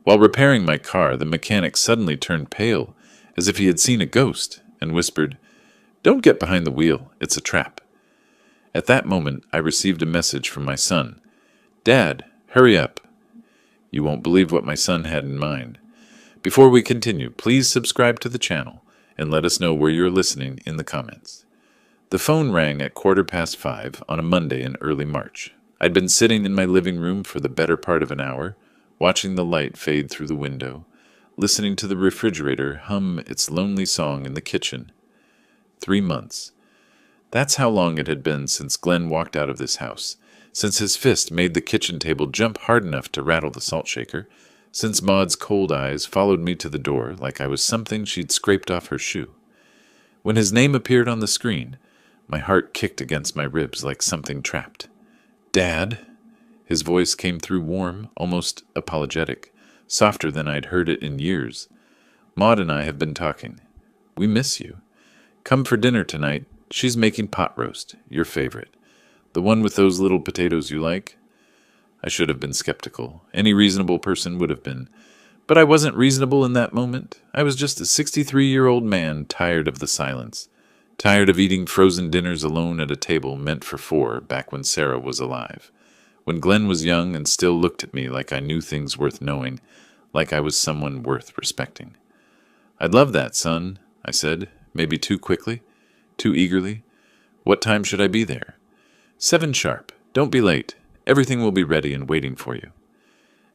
While repairing my car, the mechanic suddenly turned pale, as if he had seen a ghost, and whispered, "Don't get behind the wheel, it's a trap." At that moment, I received a message from my son. "Dad, hurry up." You won't believe what my son had in mind. Before we continue, please subscribe to the channel and let us know where you're listening in the comments. The phone rang at 5:15 on a Monday in early March. I'd been sitting in my living room for the better part of an hour, watching the light fade through the window, listening to the refrigerator hum its lonely song in the kitchen. 3 months. That's how long it had been since Glenn walked out of this house, since his fist made the kitchen table jump hard enough to rattle the salt shaker, since Maud's cold eyes followed me to the door like I was something she'd scraped off her shoe. When his name appeared on the screen, my heart kicked against my ribs like something trapped. "Dad?" His voice came through warm, almost apologetic, softer than I'd heard it in years. "Maud and I have been talking. We miss you. Come for dinner tonight. She's making pot roast, your favorite. The one with those little potatoes you like." I should have been skeptical. Any reasonable person would have been. But I wasn't reasonable in that moment. I was just a 63-year-old man tired of the silence. Tired of eating frozen dinners alone at a table meant for 4 back when Sarah was alive. When Glenn was young and still looked at me like I knew things worth knowing, like I was someone worth respecting. "I'd love that, son," I said, maybe too quickly, too eagerly. "What time should I be there?" 7 sharp. Don't be late. Everything will be ready and waiting for you."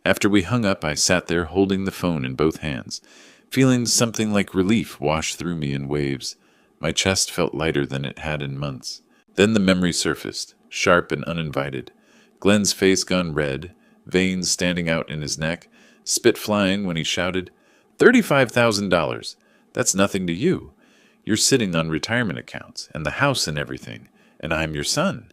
After we hung up, I sat there holding the phone in both hands, feeling something like relief wash through me in waves. My chest felt lighter than it had in months. Then the memory surfaced, sharp and uninvited. Glenn's face gone red, veins standing out in his neck, spit flying when he shouted, $35,000. That's nothing to you. You're sitting on retirement accounts, and the house and everything, and I'm your son."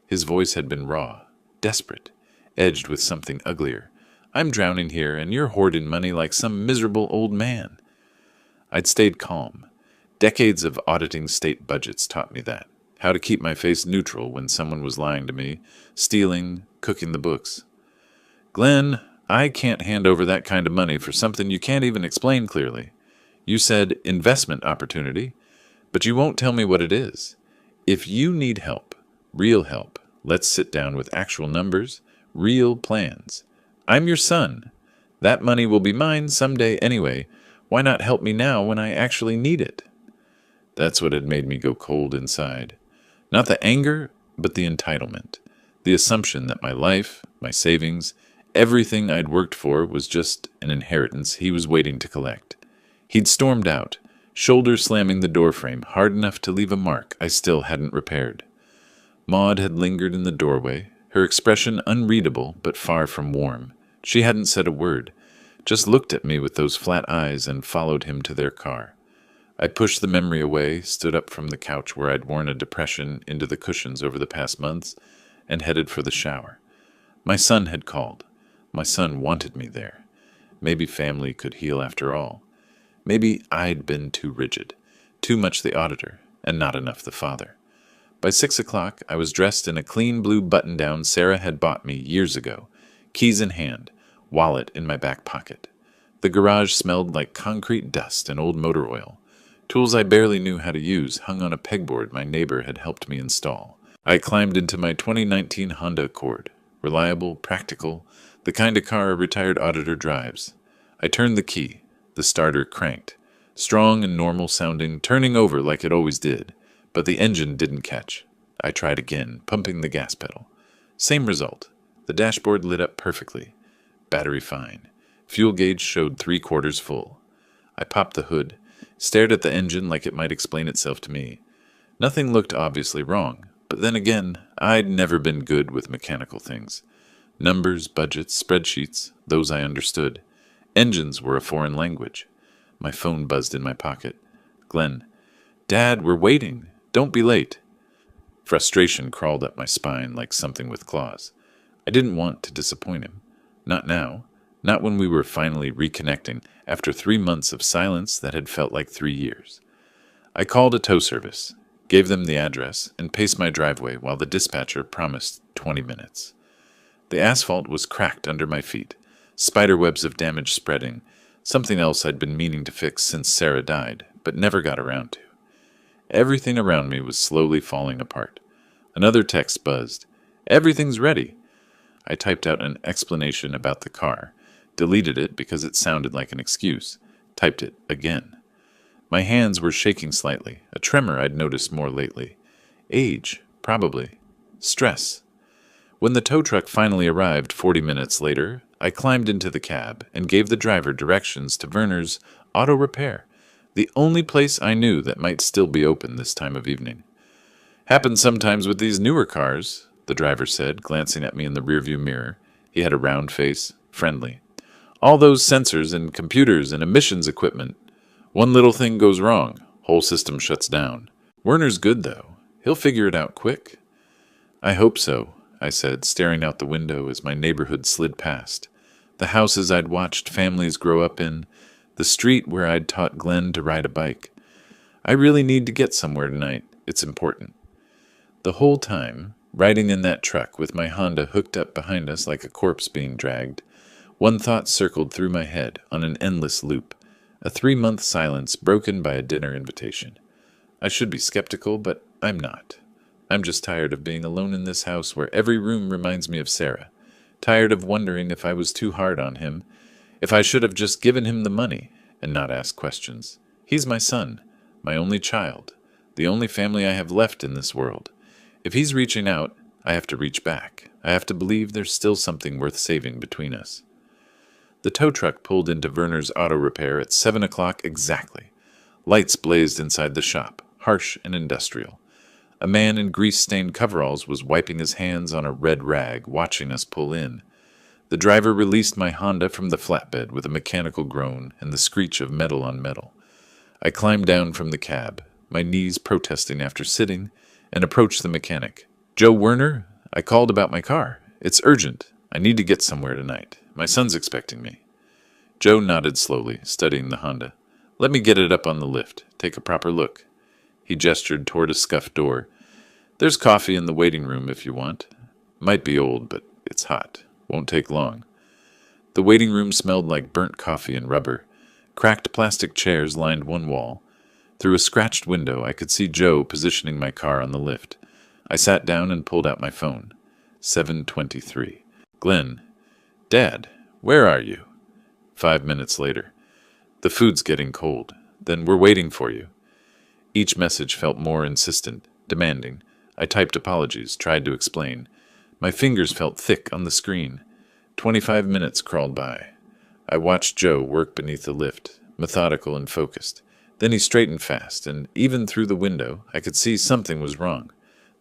His voice had been raw, desperate, edged with something uglier. "I'm drowning here, and you're hoarding money like some miserable old man." I'd stayed calm. Decades of auditing state budgets taught me that. How to keep my face neutral when someone was lying to me, stealing, cooking the books. "Glenn, I can't hand over that kind of money for something you can't even explain clearly. You said investment opportunity, but you won't tell me what it is. If you need help, real help, let's sit down with actual numbers, real plans. I'm your son. That money will be mine someday anyway. Why not help me now when I actually need it?" That's what had made me go cold inside. Not the anger, but the entitlement. The assumption that my life, my savings, everything I'd worked for was just an inheritance he was waiting to collect. He'd stormed out, shoulder slamming the doorframe hard enough to leave a mark I still hadn't repaired. Maud had lingered in the doorway, her expression unreadable but far from warm. She hadn't said a word, just looked at me with those flat eyes and followed him to their car. I pushed the memory away, stood up from the couch where I'd worn a depression into the cushions over the past months, and headed for the shower. My son had called. My son wanted me there. Maybe family could heal after all. Maybe I'd been too rigid, too much the auditor, and not enough the father. By 6 o'clock, I was dressed in a clean blue button-down Sarah had bought me years ago, keys in hand, wallet in my back pocket. The garage smelled like concrete dust and old motor oil. Tools I barely knew how to use hung on a pegboard my neighbor had helped me install. I climbed into my 2019 Honda Accord, reliable, practical, the kind of car a retired auditor drives. I turned the key. The starter cranked, strong and normal sounding, turning over like it always did, but the engine didn't catch. I tried again, pumping the gas pedal. Same result. The dashboard lit up perfectly. Battery fine. Fuel gauge showed 3/4 full. I popped the hood, stared at the engine like it might explain itself to me. Nothing looked obviously wrong, but then again, I'd never been good with mechanical things. Numbers, budgets, spreadsheets, those I understood. Engines were a foreign language. My phone buzzed in my pocket. "Glenn." "Dad, we're waiting. Don't be late." Frustration crawled up my spine like something with claws. I didn't want to disappoint him. Not now. Not when we were finally reconnecting after 3 months of silence that had felt like 3 years. I called a tow service, gave them the address, and paced my driveway while the dispatcher promised 20 minutes. The asphalt was cracked under my feet. spiderwebs of damage spreading, something else I'd been meaning to fix since Sarah died, but never got around to. Everything around me was slowly falling apart. Another text buzzed. "Everything's ready." I typed out an explanation about the car, deleted it because it sounded like an excuse, typed it again. My hands were shaking slightly, a tremor I'd noticed more lately. Age, probably. Stress. When the tow truck finally arrived 40 minutes later, I climbed into the cab and gave the driver directions to Werner's Auto Repair, the only place I knew that might still be open this time of evening. "Happens sometimes with these newer cars," the driver said, glancing at me in the rearview mirror. He had a round face, friendly. "All those sensors and computers and emissions equipment. One little thing goes wrong, whole system shuts down. Werner's good, though. He'll figure it out quick." "I hope so," I said, staring out the window as my neighborhood slid past. The houses I'd watched families grow up in, the street where I'd taught Glenn to ride a bike. I really need to get somewhere tonight. It's important. The whole time, riding in that truck with my Honda hooked up behind us like a corpse being dragged, one thought circled through my head on an endless loop, a 3-month silence broken by a dinner invitation. I should be skeptical, but I'm not. I'm just tired of being alone in this house where every room reminds me of Sarah, tired of wondering if I was too hard on him, if I should have just given him the money and not asked questions. He's my son, my only child, the only family I have left in this world. If he's reaching out, I have to reach back. I have to believe there's still something worth saving between us. The tow truck pulled into Werner's Auto Repair at 7 o'clock exactly. Lights blazed inside the shop, harsh and industrial. A man in grease-stained coveralls was wiping his hands on a red rag, watching us pull in. The driver released my Honda from the flatbed with a mechanical groan and the screech of metal on metal. I climbed down from the cab, my knees protesting after sitting, and approached the mechanic. "Joe Werner? I called about my car. It's urgent. I need to get somewhere tonight. My son's expecting me." Joe nodded slowly, studying the Honda. "Let me get it up on the lift. Take a proper look." He gestured toward a scuffed door. "There's coffee in the waiting room if you want. Might be old, but it's hot. Won't take long." The waiting room smelled like burnt coffee and rubber. Cracked plastic chairs lined one wall. Through a scratched window, I could see Joe positioning my car on the lift. I sat down and pulled out my phone. 7:23. "Glenn." "Dad, where are you?" 5 minutes later. "The food's getting cold. Then we're waiting for you." Each message felt more insistent, demanding. I typed apologies, tried to explain. My fingers felt thick on the screen. 25 minutes crawled by. I watched Joe work beneath the lift, methodical and focused. Then he straightened fast, and even through the window, I could see something was wrong.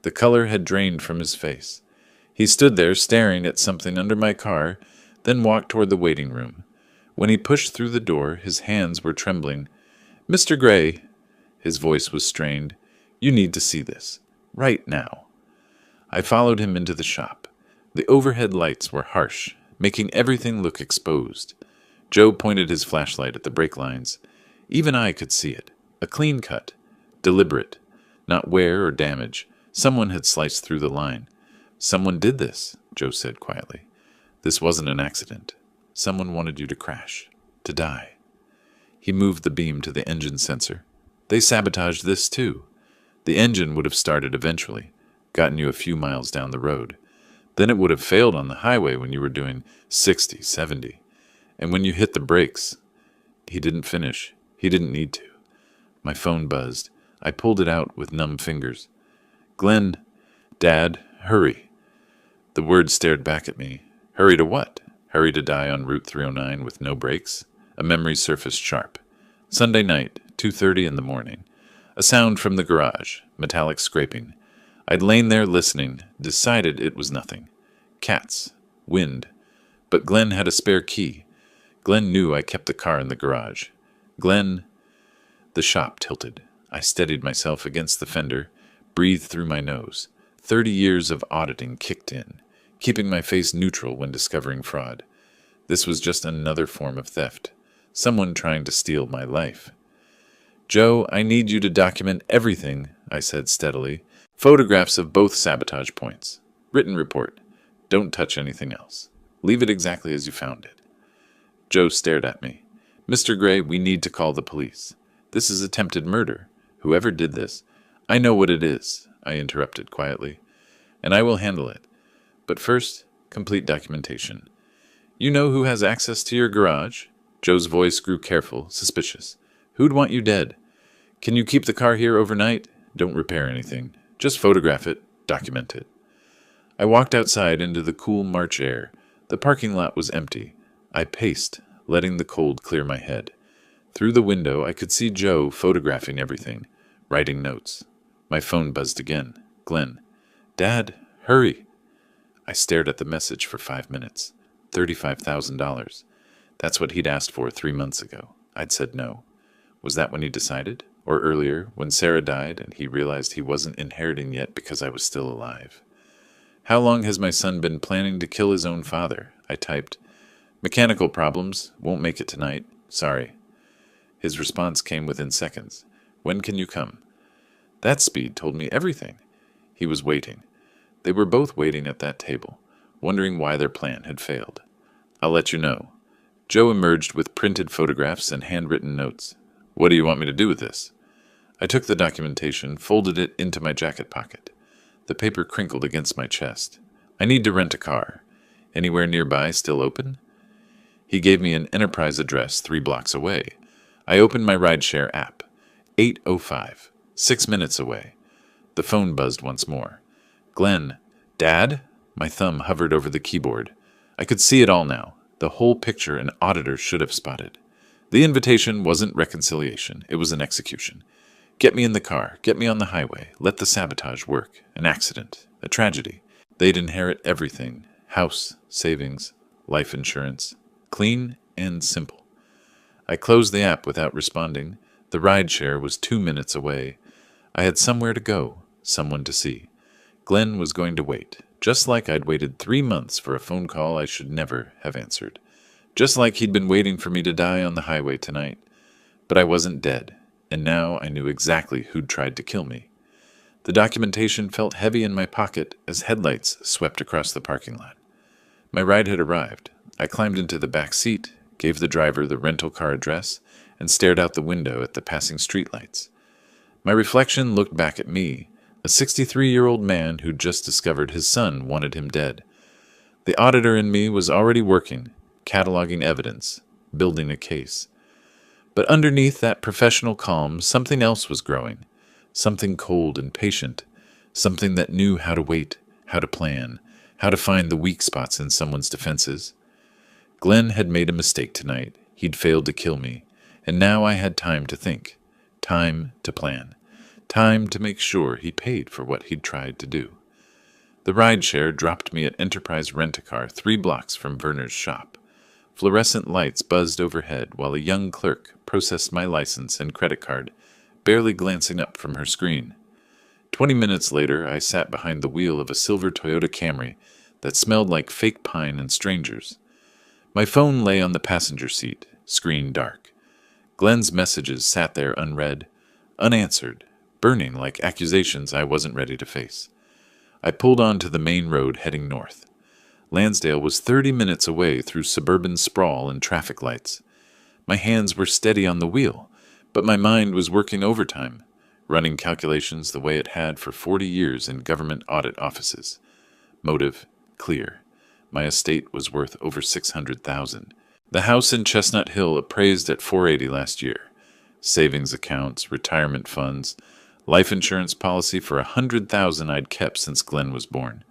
The color had drained from his face. He stood there staring at something under my car, then walked toward the waiting room. When he pushed through the door, his hands were trembling. "Mr. Gray," his voice was strained, "you need to see this. Right now." I followed him into the shop. The overhead lights were harsh, making everything look exposed. Joe pointed his flashlight at the brake lines. Even I could see it. A clean cut. Deliberate. Not wear or damage. Someone had sliced through the line. "Someone did this," Joe said quietly. "This wasn't an accident. Someone wanted you to crash. To die." He moved the beam to the engine sensor. "They sabotaged this too. The engine would have started eventually, gotten you a few miles down the road. Then it would have failed on the highway when you were doing 60, 70. And when you hit the brakes..." He didn't finish. He didn't need to. My phone buzzed. I pulled it out with numb fingers. "Glenn, Dad, hurry." The words stared back at me. Hurry to what? Hurry to die on Route 309 with no brakes? A memory surfaced sharp. Sunday night, 2:30 in the morning. A sound from the garage, metallic scraping. I'd lain there listening, decided it was nothing. Cats. Wind. But Glenn had a spare key. Glenn knew I kept the car in the garage. Glenn... The shop tilted. I steadied myself against the fender, breathed through my nose. 30 years of auditing kicked in, keeping my face neutral when discovering fraud. This was just another form of theft. Someone trying to steal my life. "Joe, I need you to document everything," I said steadily. "Photographs of both sabotage points. Written report. Don't touch anything else. Leave it exactly as you found it." Joe stared at me. Mr. Gray, we need to call the police. This is attempted murder. Whoever did this. I know what it is, I interrupted quietly, and I will handle it. But first, complete documentation. You know who has access to your garage? Joe's voice grew careful, suspicious. Who'd want you dead? Can you keep the car here overnight? Don't repair anything. Just photograph it, document it. I walked outside into the cool March air. The parking lot was empty. I paced, letting the cold clear my head. Through the window, I could see Joe photographing everything, writing notes. My phone buzzed again. Glenn. Dad, hurry. I stared at the message for 5 minutes. $35,000. That's what he'd asked for 3 months ago. I'd said no. Was that when he decided? Or earlier, when Sarah died and he realized he wasn't inheriting yet because I was still alive? How long has my son been planning to kill his own father? I typed. Mechanical problems. Won't make it tonight. Sorry. His response came within seconds. When can you come? That speed told me everything. He was waiting. They were both waiting at that table, wondering why their plan had failed. I'll let you know. Joe emerged with printed photographs and handwritten notes. What do you want me to do with this? I took the documentation, folded it into my jacket pocket. The paper crinkled against my chest. I need to rent a car. Anywhere nearby still open? He gave me an Enterprise address 3 blocks away. I opened my rideshare app. 8:05. 6 minutes away. The phone buzzed once more. Glenn. Dad? My thumb hovered over the keyboard. I could see it all now. The whole picture an auditor should have spotted. The invitation wasn't reconciliation. It was an execution. Get me in the car. Get me on the highway. Let the sabotage work. An accident. A tragedy. They'd inherit everything. House, savings, life insurance. Clean and simple. I closed the app without responding. The rideshare was 2 minutes away. I had somewhere to go, someone to see. Glenn was going to wait, just like I'd waited 3 months for a phone call I should never have answered. Just like he'd been waiting for me to die on the highway tonight. But I wasn't dead, and now I knew exactly who'd tried to kill me. The documentation felt heavy in my pocket as headlights swept across the parking lot. My ride had arrived. I climbed into the back seat, gave the driver the rental car address, and stared out the window at the passing streetlights. My reflection looked back at me, a 63-year-old man who'd just discovered his son wanted him dead. The auditor in me was already working, cataloging evidence, building a case. But underneath that professional calm, something else was growing, something cold and patient, something that knew how to wait, how to plan, how to find the weak spots in someone's defenses. Glenn had made a mistake tonight. He'd failed to kill me, and now I had time to think, time to plan. Time to make sure he paid for what he'd tried to do. The rideshare dropped me at Enterprise Rent-A-Car 3 blocks from Werner's shop. Fluorescent lights buzzed overhead while a young clerk processed my license and credit card, barely glancing up from her screen. 20 minutes later, I sat behind the wheel of a silver Toyota Camry that smelled like fake pine and strangers. My phone lay on the passenger seat, screen dark. Glenn's messages sat there unread, unanswered, burning like accusations I wasn't ready to face. I pulled onto the main road heading north. Lansdale was 30 minutes away through suburban sprawl and traffic lights. My hands were steady on the wheel, but my mind was working overtime, running calculations the way it had for 40 years in government audit offices. Motive clear. My estate was worth over $600,000. The house in Chestnut Hill appraised at $480,000 last year. Savings accounts, retirement funds, life insurance policy for $100,000 I'd kept since Glenn was born.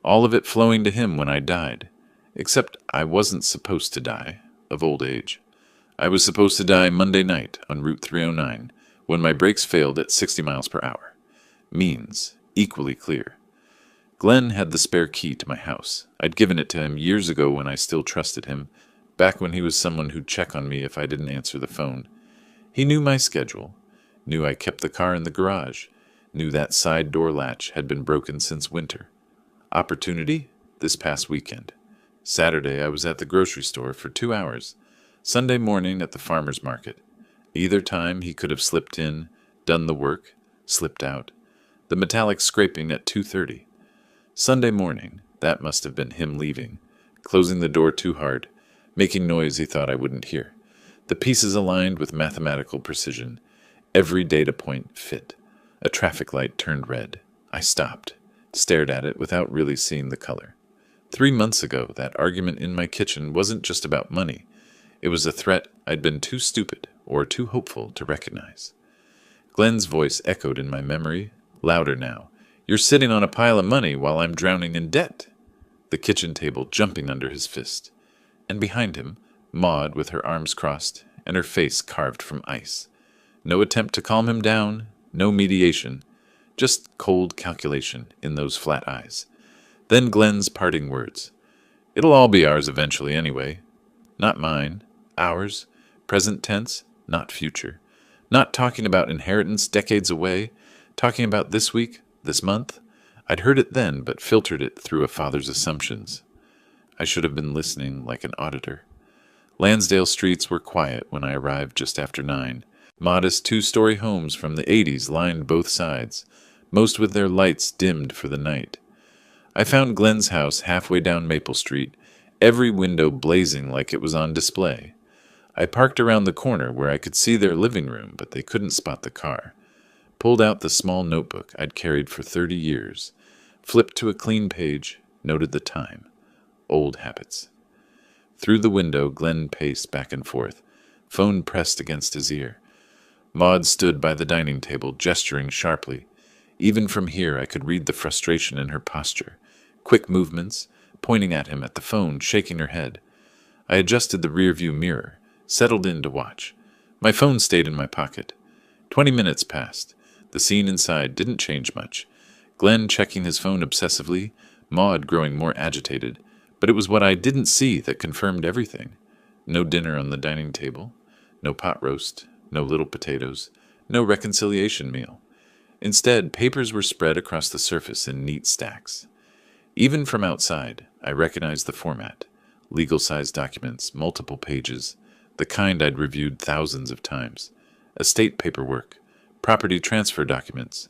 All of it flowing to him when I died. Except I wasn't supposed to die, of old age. I was supposed to die Monday night on Route 309, when my brakes failed at 60 miles per hour. Means equally clear. Glenn had the spare key to my house. I'd given it to him years ago when I still trusted him, back when he was someone who'd check on me if I didn't answer the phone. He knew my schedule, knew I kept the car in the garage, knew that side door latch had been broken since winter. Opportunity? This past weekend. Saturday I was at the grocery store for 2 hours. Sunday morning at the farmer's market. Either time he could have slipped in, done the work, slipped out. The metallic scraping at 2:30. Sunday morning, that must have been him leaving, closing the door too hard, making noise he thought I wouldn't hear. The pieces aligned with mathematical precision. Every data point fit. A traffic light turned red. I stopped, stared at it without really seeing the color. 3 months ago, that argument in my kitchen wasn't just about money. It was a threat I'd been too stupid or too hopeful to recognize. Glenn's voice echoed in my memory, louder now. "You're sitting on a pile of money while I'm drowning in debt." The kitchen table jumping under his fist. And behind him, Maud with her arms crossed and her face carved from ice. No attempt to calm him down, no mediation, just cold calculation in those flat eyes. Then Glenn's parting words. "It'll all be ours eventually anyway. Not mine, ours, present tense, not future. Not talking about inheritance decades away, talking about this week, this month." I'd heard it then, but filtered it through a father's assumptions. I should have been listening like an auditor. Lansdale streets were quiet when I arrived just after 9. Modest 2-story homes from the 80s lined both sides, most with their lights dimmed for the night. I found Glenn's house halfway down Maple Street, every window blazing like it was on display. I parked around the corner where I could see their living room, but they couldn't spot the car. Pulled out the small notebook I'd carried for 30 years, flipped to a clean page, noted the time. Old habits. Through the window, Glenn paced back and forth, phone pressed against his ear. Maud stood by the dining table, gesturing sharply. Even from here, I could read the frustration in her posture. Quick movements, pointing at him at the phone, shaking her head. I adjusted the rearview mirror, settled in to watch. My phone stayed in my pocket. 20 minutes passed. The scene inside didn't change much. Glenn checking his phone obsessively, Maud growing more agitated. But it was what I didn't see that confirmed everything. No dinner on the dining table, no pot roast, no little potatoes, no reconciliation meal. Instead, papers were spread across the surface in neat stacks. Even from outside, I recognized the format. Legal-sized documents, multiple pages, the kind I'd reviewed thousands of times. Estate paperwork, property transfer documents.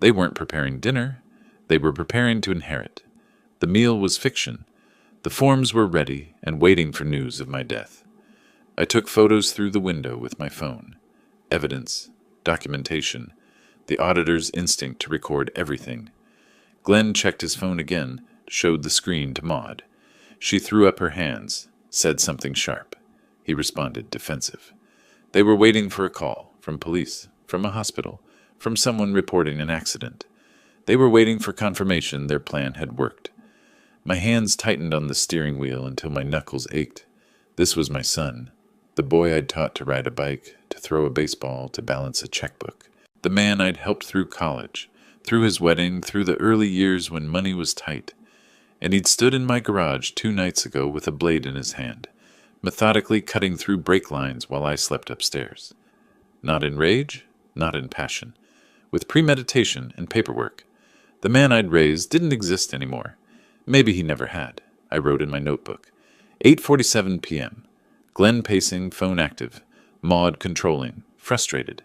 They weren't preparing dinner. They were preparing to inherit. The meal was fiction. The forms were ready and waiting for news of my death. I took photos through the window with my phone. Evidence, documentation, the auditor's instinct to record everything. Glenn checked his phone again, showed the screen to Maud. She threw up her hands, said something sharp. He responded, defensive. They were waiting for a call, from police, from a hospital, from someone reporting an accident. They were waiting for confirmation their plan had worked. My hands tightened on the steering wheel until my knuckles ached. This was my son, the boy I'd taught to ride a bike, to throw a baseball, to balance a checkbook. The man I'd helped through college, through his wedding, through the early years when money was tight. And he'd stood in my garage 2 nights ago with a blade in his hand, methodically cutting through brake lines while I slept upstairs. Not in rage, not in passion. With premeditation and paperwork. The man I'd raised didn't exist anymore. Maybe he never had. I wrote in my notebook. 8:47 p.m. Glenn pacing, phone active. Maud controlling, frustrated.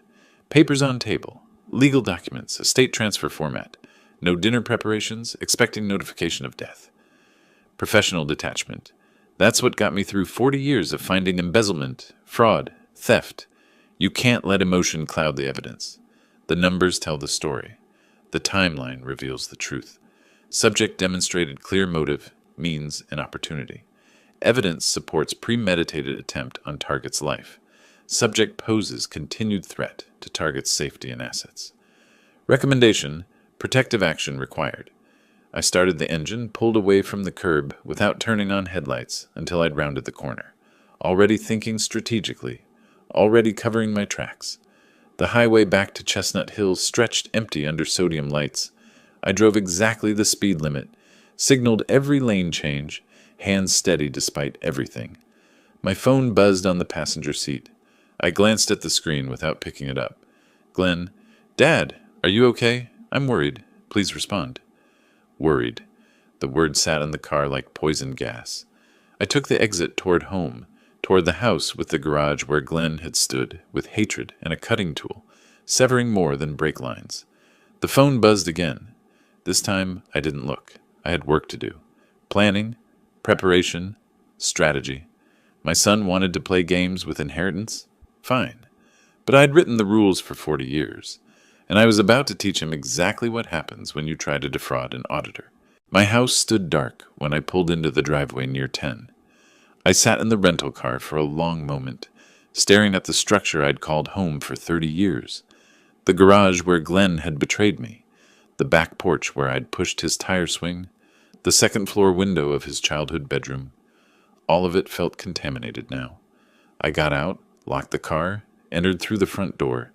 Papers on table. Legal documents, estate transfer format. No dinner preparations, expecting notification of death. Professional detachment. That's what got me through 40 years of finding embezzlement, fraud, theft. You can't let emotion cloud the evidence. The numbers tell the story. The timeline reveals the truth. Subject demonstrated clear motive, means, and opportunity. Evidence supports premeditated attempt on target's life. Subject poses continued threat to target's safety and assets. Recommendation, protective action required. I started the engine, pulled away from the curb without turning on headlights until I'd rounded the corner. Already thinking strategically. Already covering my tracks. The highway back to Chestnut Hills stretched empty under sodium lights. I drove exactly the speed limit, signaled every lane change, hands steady despite everything. My phone buzzed on the passenger seat. I glanced at the screen without picking it up. Glenn, "Dad, are you okay? I'm worried. Please respond." Worried. The word sat in the car like poison gas. I took the exit toward home, toward the house with the garage where Glenn had stood, with hatred and a cutting tool, severing more than brake lines. The phone buzzed again. This time, I didn't look. I had work to do. Planning, preparation, strategy. My son wanted to play games with inheritance? Fine. But I'd written the rules for 40 years, and I was about to teach him exactly what happens when you try to defraud an auditor. My house stood dark when I pulled into the driveway near 10. I sat in the rental car for a long moment, staring at the structure I'd called home for 30 years. The garage where Glenn had betrayed me, the back porch where I'd pushed his tire swing, the second-floor window of his childhood bedroom. All of it felt contaminated now. I got out, locked the car, entered through the front door,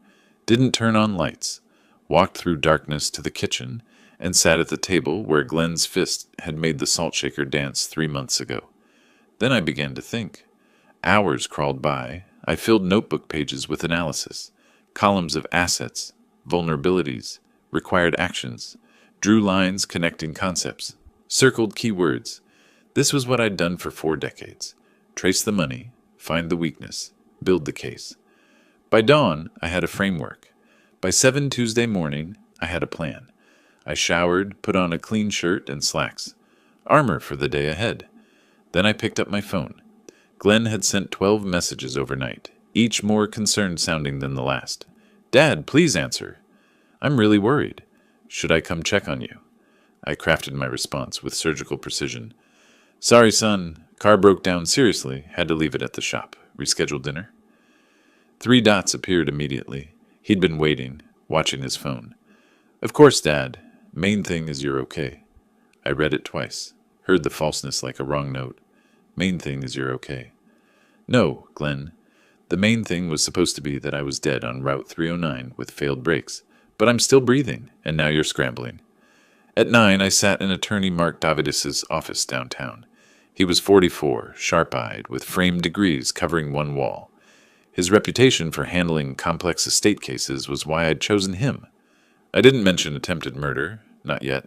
didn't turn on lights, walked through darkness to the kitchen, and sat at the table where Glenn's fist had made the salt shaker dance 3 months ago. Then I began to think. Hours crawled by. I filled notebook pages with analysis, columns of assets, vulnerabilities, required actions, drew lines connecting concepts, circled keywords. This was what I'd done for 4 decades. Trace the money, find the weakness, build the case. By dawn, I had a framework. By 7 Tuesday morning, I had a plan. I showered, put on a clean shirt and slacks. Armor for the day ahead. Then I picked up my phone. Glenn had sent 12 messages overnight, each more concerned sounding than the last. "Dad, please answer. I'm really worried. Should I come check on you?" I crafted my response with surgical precision. "Sorry, son. Car broke down seriously. Had to leave it at the shop. Reschedule dinner?" 3 dots appeared immediately. He'd been waiting, watching his phone. "Of course, Dad. Main thing is you're okay." I read it twice, heard the falseness like a wrong note. Main thing is you're okay. "No, Glenn. The main thing was supposed to be that I was dead on Route 309 with failed brakes, but I'm still breathing, and now you're scrambling." At 9, I sat in attorney Mark Davidis's office downtown. He was 44, sharp-eyed, with framed degrees covering one wall. His reputation for handling complex estate cases was why I'd chosen him. I didn't mention attempted murder, not yet.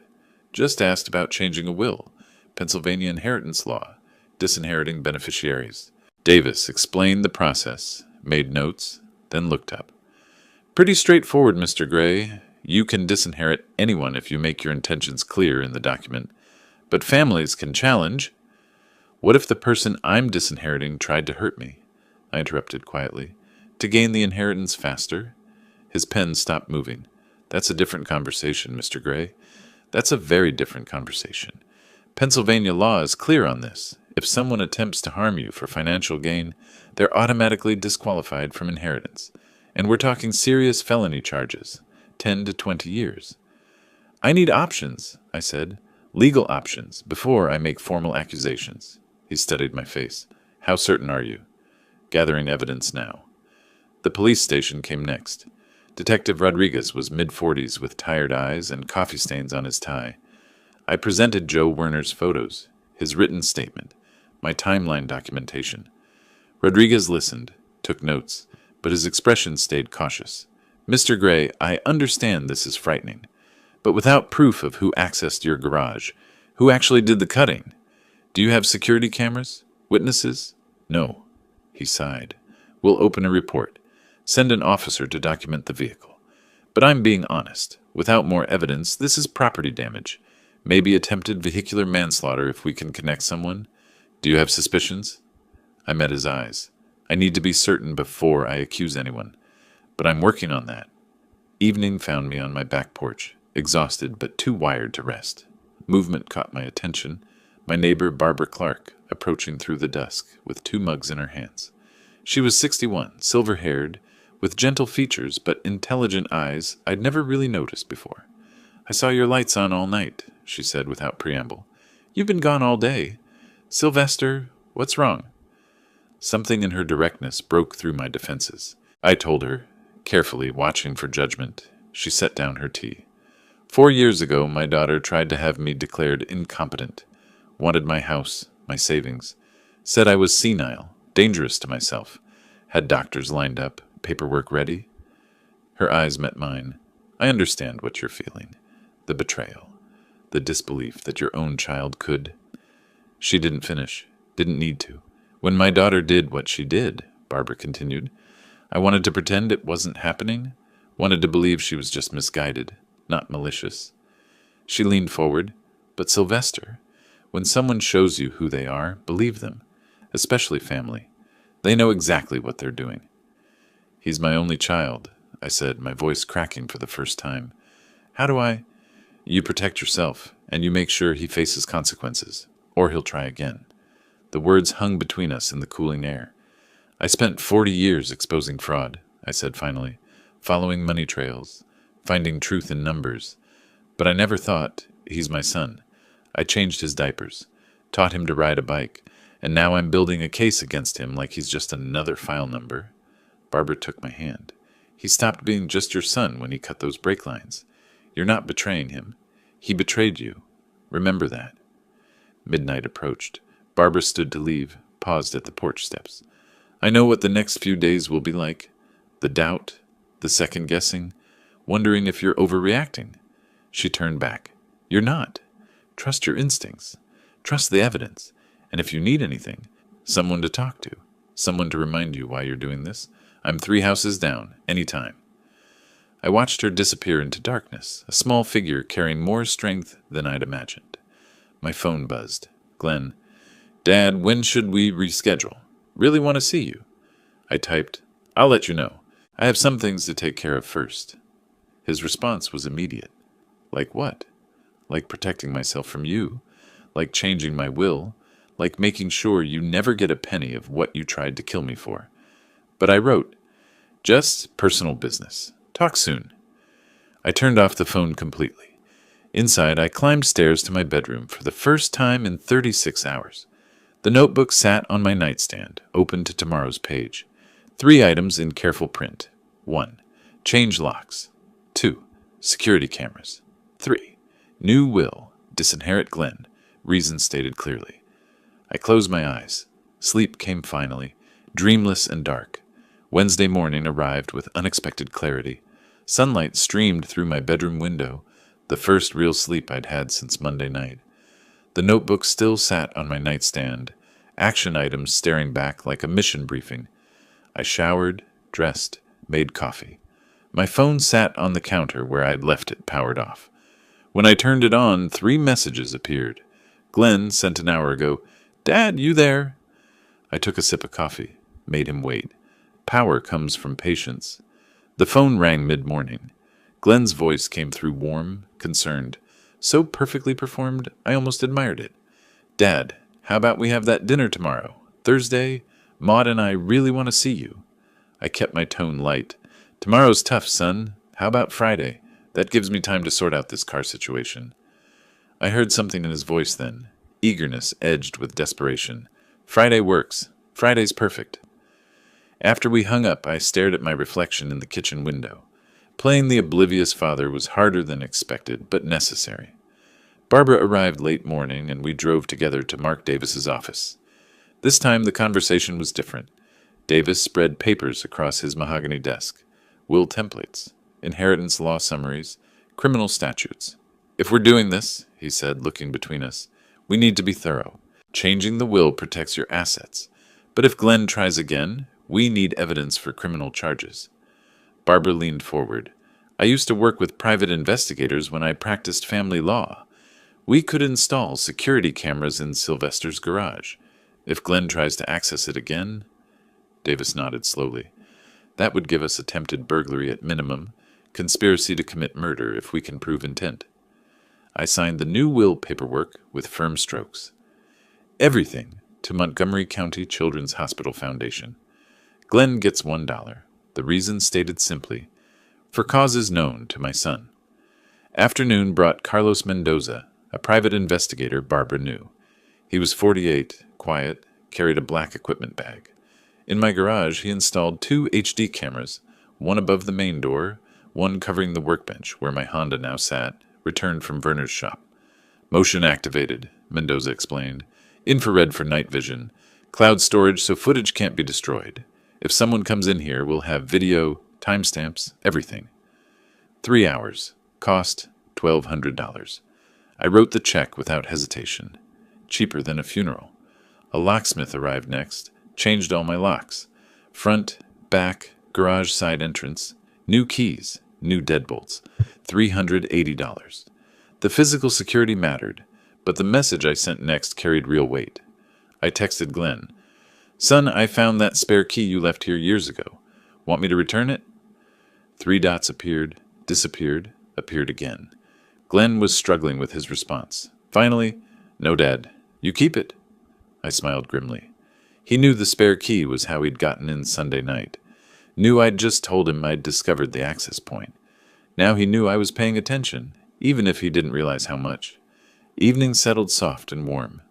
Just asked about changing a will, Pennsylvania inheritance law, disinheriting beneficiaries. Davis explained the process, made notes, then looked up. "Pretty straightforward, Mr. Gray. You can disinherit anyone if you make your intentions clear in the document. But families can challenge." "What if the person I'm disinheriting tried to hurt me?" I interrupted quietly. "To gain the inheritance faster?" His pen stopped moving. "That's a different conversation, Mr. Gray. That's a very different conversation. Pennsylvania law is clear on this. If someone attempts to harm you for financial gain, they're automatically disqualified from inheritance. And we're talking serious felony charges, 10 to 20 years. "I need options," I said. "Legal options, before I make formal accusations." He studied my face. "How certain are you?" "Gathering evidence now." The police station came next. Detective Rodriguez was mid-40s with tired eyes and coffee stains on his tie. I presented Joe Werner's photos, his written statement, my timeline documentation. Rodriguez listened, took notes, but his expression stayed cautious. "Mr. Gray, I understand this is frightening, but without proof of who accessed your garage, who actually did the cutting? Do you have security cameras? Witnesses?" "No." He sighed. "We'll open a report. Send an officer to document the vehicle. But I'm being honest. Without more evidence, this is property damage. Maybe attempted vehicular manslaughter if we can connect someone. Do you have suspicions?" I met his eyes. "I need to be certain before I accuse anyone. But I'm working on that." Evening found me on my back porch, exhausted but too wired to rest. Movement caught my attention. My neighbor, Barbara Clark, approaching through the dusk with 2 mugs in her hands. She was 61, silver-haired, with gentle features but intelligent eyes I'd never really noticed before. "I saw your lights on all night," she said without preamble. "You've been gone all day. Sylvester, what's wrong?" Something in her directness broke through my defenses. I told her, carefully watching for judgment. She set down her tea. 4 years ago, my daughter tried to have me declared incompetent, wanted my house, my savings, said I was senile, dangerous to myself, had doctors lined up, paperwork ready. Her eyes met mine. "I understand what you're feeling. The betrayal, the disbelief that your own child could—" She didn't finish, didn't need to. "When my daughter did what she did," Barbara continued, "I wanted to pretend it wasn't happening, wanted to believe she was just misguided, not malicious." She leaned forward. "But Sylvester, when someone shows you who they are, believe them, especially family. They know exactly what they're doing. He's my only child, I said, my voice cracking for the first time. How do I? You protect yourself, and you make sure he faces consequences, or he'll try again. The words hung between us in the cooling air. I spent 40 years exposing fraud, I said finally, following money trails, finding truth in numbers. But I never thought, he's my son. I changed his diapers, taught him to ride a bike, and now I'm building a case against him like he's just another file number. Barbara took my hand. He stopped being just your son when he cut those brake lines. You're not betraying him. He betrayed you. Remember that. Midnight approached. Barbara stood to leave, paused at the porch steps. I know what the next few days will be like. The doubt, the second-guessing, wondering if you're overreacting. She turned back. You're not. Trust your instincts. Trust the evidence. And if you need anything, someone to talk to, someone to remind you why you're doing this, I'm 3 houses down, any time. I watched her disappear into darkness, a small figure carrying more strength than I'd imagined. My phone buzzed. Glenn, Dad, when should we reschedule? Really want to see you. I typed, I'll let you know. I have some things to take care of first. His response was immediate. Like what? Like protecting myself from you. Like changing my will. Like making sure you never get a penny of what you tried to kill me for. But I wrote, just personal business. Talk soon. I turned off the phone completely. Inside, I climbed stairs to my bedroom for the first time in 36 hours. The notebook sat on my nightstand, open to tomorrow's page. 3 items in careful print. 1. Change locks. 2. Security cameras. 3. New will. Disinherit Glenn. Reason stated clearly. I closed my eyes. Sleep came finally, dreamless and dark. Wednesday morning arrived with unexpected clarity. Sunlight streamed through my bedroom window, the first real sleep I'd had since Monday night. The notebook still sat on my nightstand, action items staring back like a mission briefing. I showered, dressed, made coffee. My phone sat on the counter where I'd left it powered off. When I turned it on, 3 messages appeared. Glenn sent an hour ago, Dad, you there? I took a sip of coffee, made him wait. Power comes from patience. The phone rang mid-morning. Glenn's voice came through warm, concerned. So perfectly performed, I almost admired it. Dad, how about we have that dinner tomorrow? Thursday? Maud and I really want to see you. I kept my tone light. Tomorrow's tough, son. How about Friday? That gives me time to sort out this car situation. I heard something in his voice then. Eagerness edged with desperation. Friday works. Friday's perfect. After we hung up, I stared at my reflection in the kitchen window. Playing the oblivious father was harder than expected, but necessary. Barbara arrived late morning, and we drove together to Mark Davis's office. This time the conversation was different. Davis spread papers across his mahogany desk. Will templates, inheritance law summaries, criminal statutes. If we're doing this, he said, looking between us, we need to be thorough. Changing the will protects your assets. But if Glenn tries again, we need evidence for criminal charges. Barbara leaned forward. I used to work with private investigators when I practiced family law. We could install security cameras in Sylvester's garage. If Glenn tries to access it again... Davis nodded slowly. That would give us attempted burglary at minimum, conspiracy to commit murder if we can prove intent. I signed the new will paperwork with firm strokes. Everything to Montgomery County Children's Hospital Foundation. Glenn gets $1. The reason stated simply, for causes known to my son. Afternoon brought Carlos Mendoza, a private investigator Barbara knew. He was 48, quiet, carried a black equipment bag. In my garage, he installed 2 HD cameras, one above the main door, one covering the workbench where my Honda now sat, returned from Werner's shop. Motion activated, Mendoza explained. Infrared for night vision. Cloud storage so footage can't be destroyed. If someone comes in here, we'll have video, timestamps, everything. 3 hours. Cost $1,200. I wrote the check without hesitation. Cheaper than a funeral. A locksmith arrived next, changed all my locks. Front, back, garage side entrance. New keys, new deadbolts. $380. The physical security mattered, but the message I sent next carried real weight. I texted Glenn. Son, I found that spare key you left here years ago. Want me to return it? 3 dots appeared, disappeared, appeared again. Glenn was struggling with his response. Finally, no, Dad. You keep it. I smiled grimly. He knew the spare key was how he'd gotten in Sunday night. Knew I'd just told him I'd discovered the access point. Now he knew I was paying attention, even if he didn't realize how much. Evening settled soft and warm.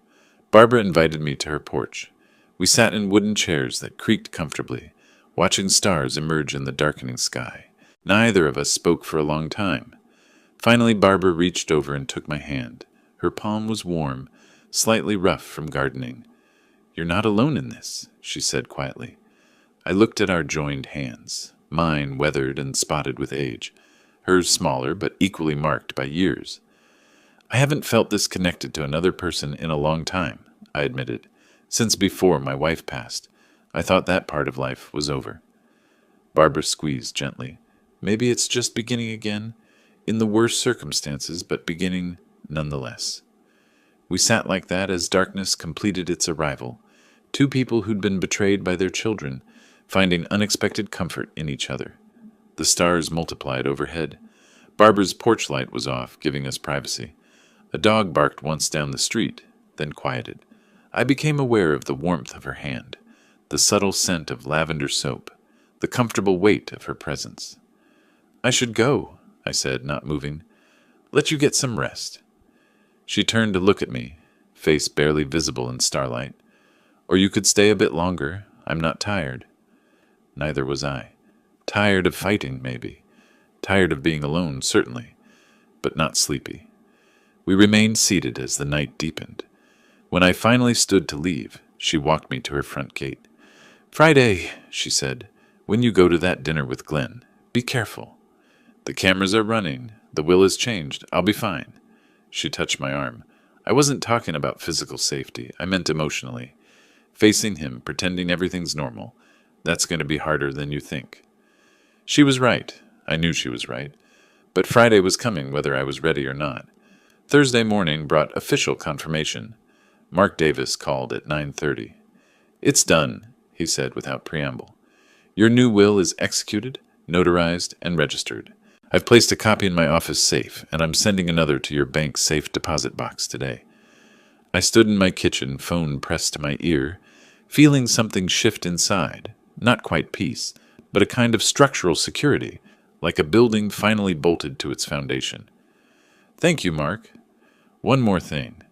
Barbara invited me to her porch. We sat in wooden chairs that creaked comfortably, watching stars emerge in the darkening sky. Neither of us spoke for a long time. Finally, Barbara reached over and took my hand. Her palm was warm, slightly rough from gardening. "You're not alone in this," she said quietly. I looked at our joined hands, mine weathered and spotted with age, hers smaller but equally marked by years. "I haven't felt this connected to another person in a long time," I admitted. "Since before my wife passed. I thought that part of life was over." Barbara squeezed gently. "Maybe it's just beginning again, in the worst circumstances, but beginning nonetheless." We sat like that as darkness completed its arrival, two people who'd been betrayed by their children, finding unexpected comfort in each other. The stars multiplied overhead. Barbara's porch light was off, giving us privacy. A dog barked once down the street, then quieted. I became aware of the warmth of her hand, the subtle scent of lavender soap, the comfortable weight of her presence. "I should go," I said, not moving. "Let you get some rest." She turned to look at me, face barely visible in starlight. "Or you could stay a bit longer. I'm not tired." Neither was I. Tired of fighting, maybe. Tired of being alone, certainly, but not sleepy. We remained seated as the night deepened. When I finally stood to leave, she walked me to her front gate. "Friday," she said, "when you go to that dinner with Glenn, be careful. The cameras are running. The will has changed. I'll be fine." She touched my arm. I wasn't talking about physical safety. I meant emotionally. Facing him, pretending everything's normal, that's going to be harder than you think. She was right. I knew she was right. But Friday was coming whether I was ready or not. Thursday morning brought official confirmation. Mark Davis called at 9:30. "It's done," he said without preamble. "Your new will is executed, notarized, and registered. I've placed a copy in my office safe, and I'm sending another to your bank's safe deposit box today." I stood in my kitchen, phone pressed to my ear, feeling something shift inside. Not quite peace, but a kind of structural security, like a building finally bolted to its foundation. "Thank you, Mark. One more thing.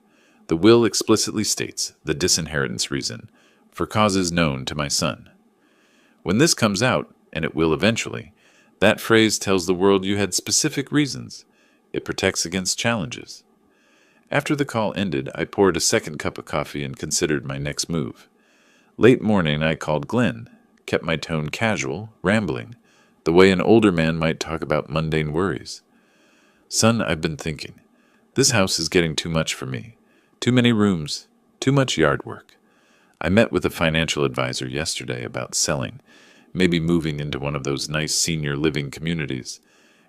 The will explicitly states the disinheritance reason, for causes known to my son. When this comes out, and it will eventually, that phrase tells the world you had specific reasons. It protects against challenges." After the call ended, I poured a second cup of coffee and considered my next move. Late morning, I called Glenn, kept my tone casual, rambling, the way an older man might talk about mundane worries. "Son, I've been thinking. This house is getting too much for me. Too many rooms, too much yard work. I met with a financial advisor yesterday about selling, maybe moving into one of those nice senior living communities.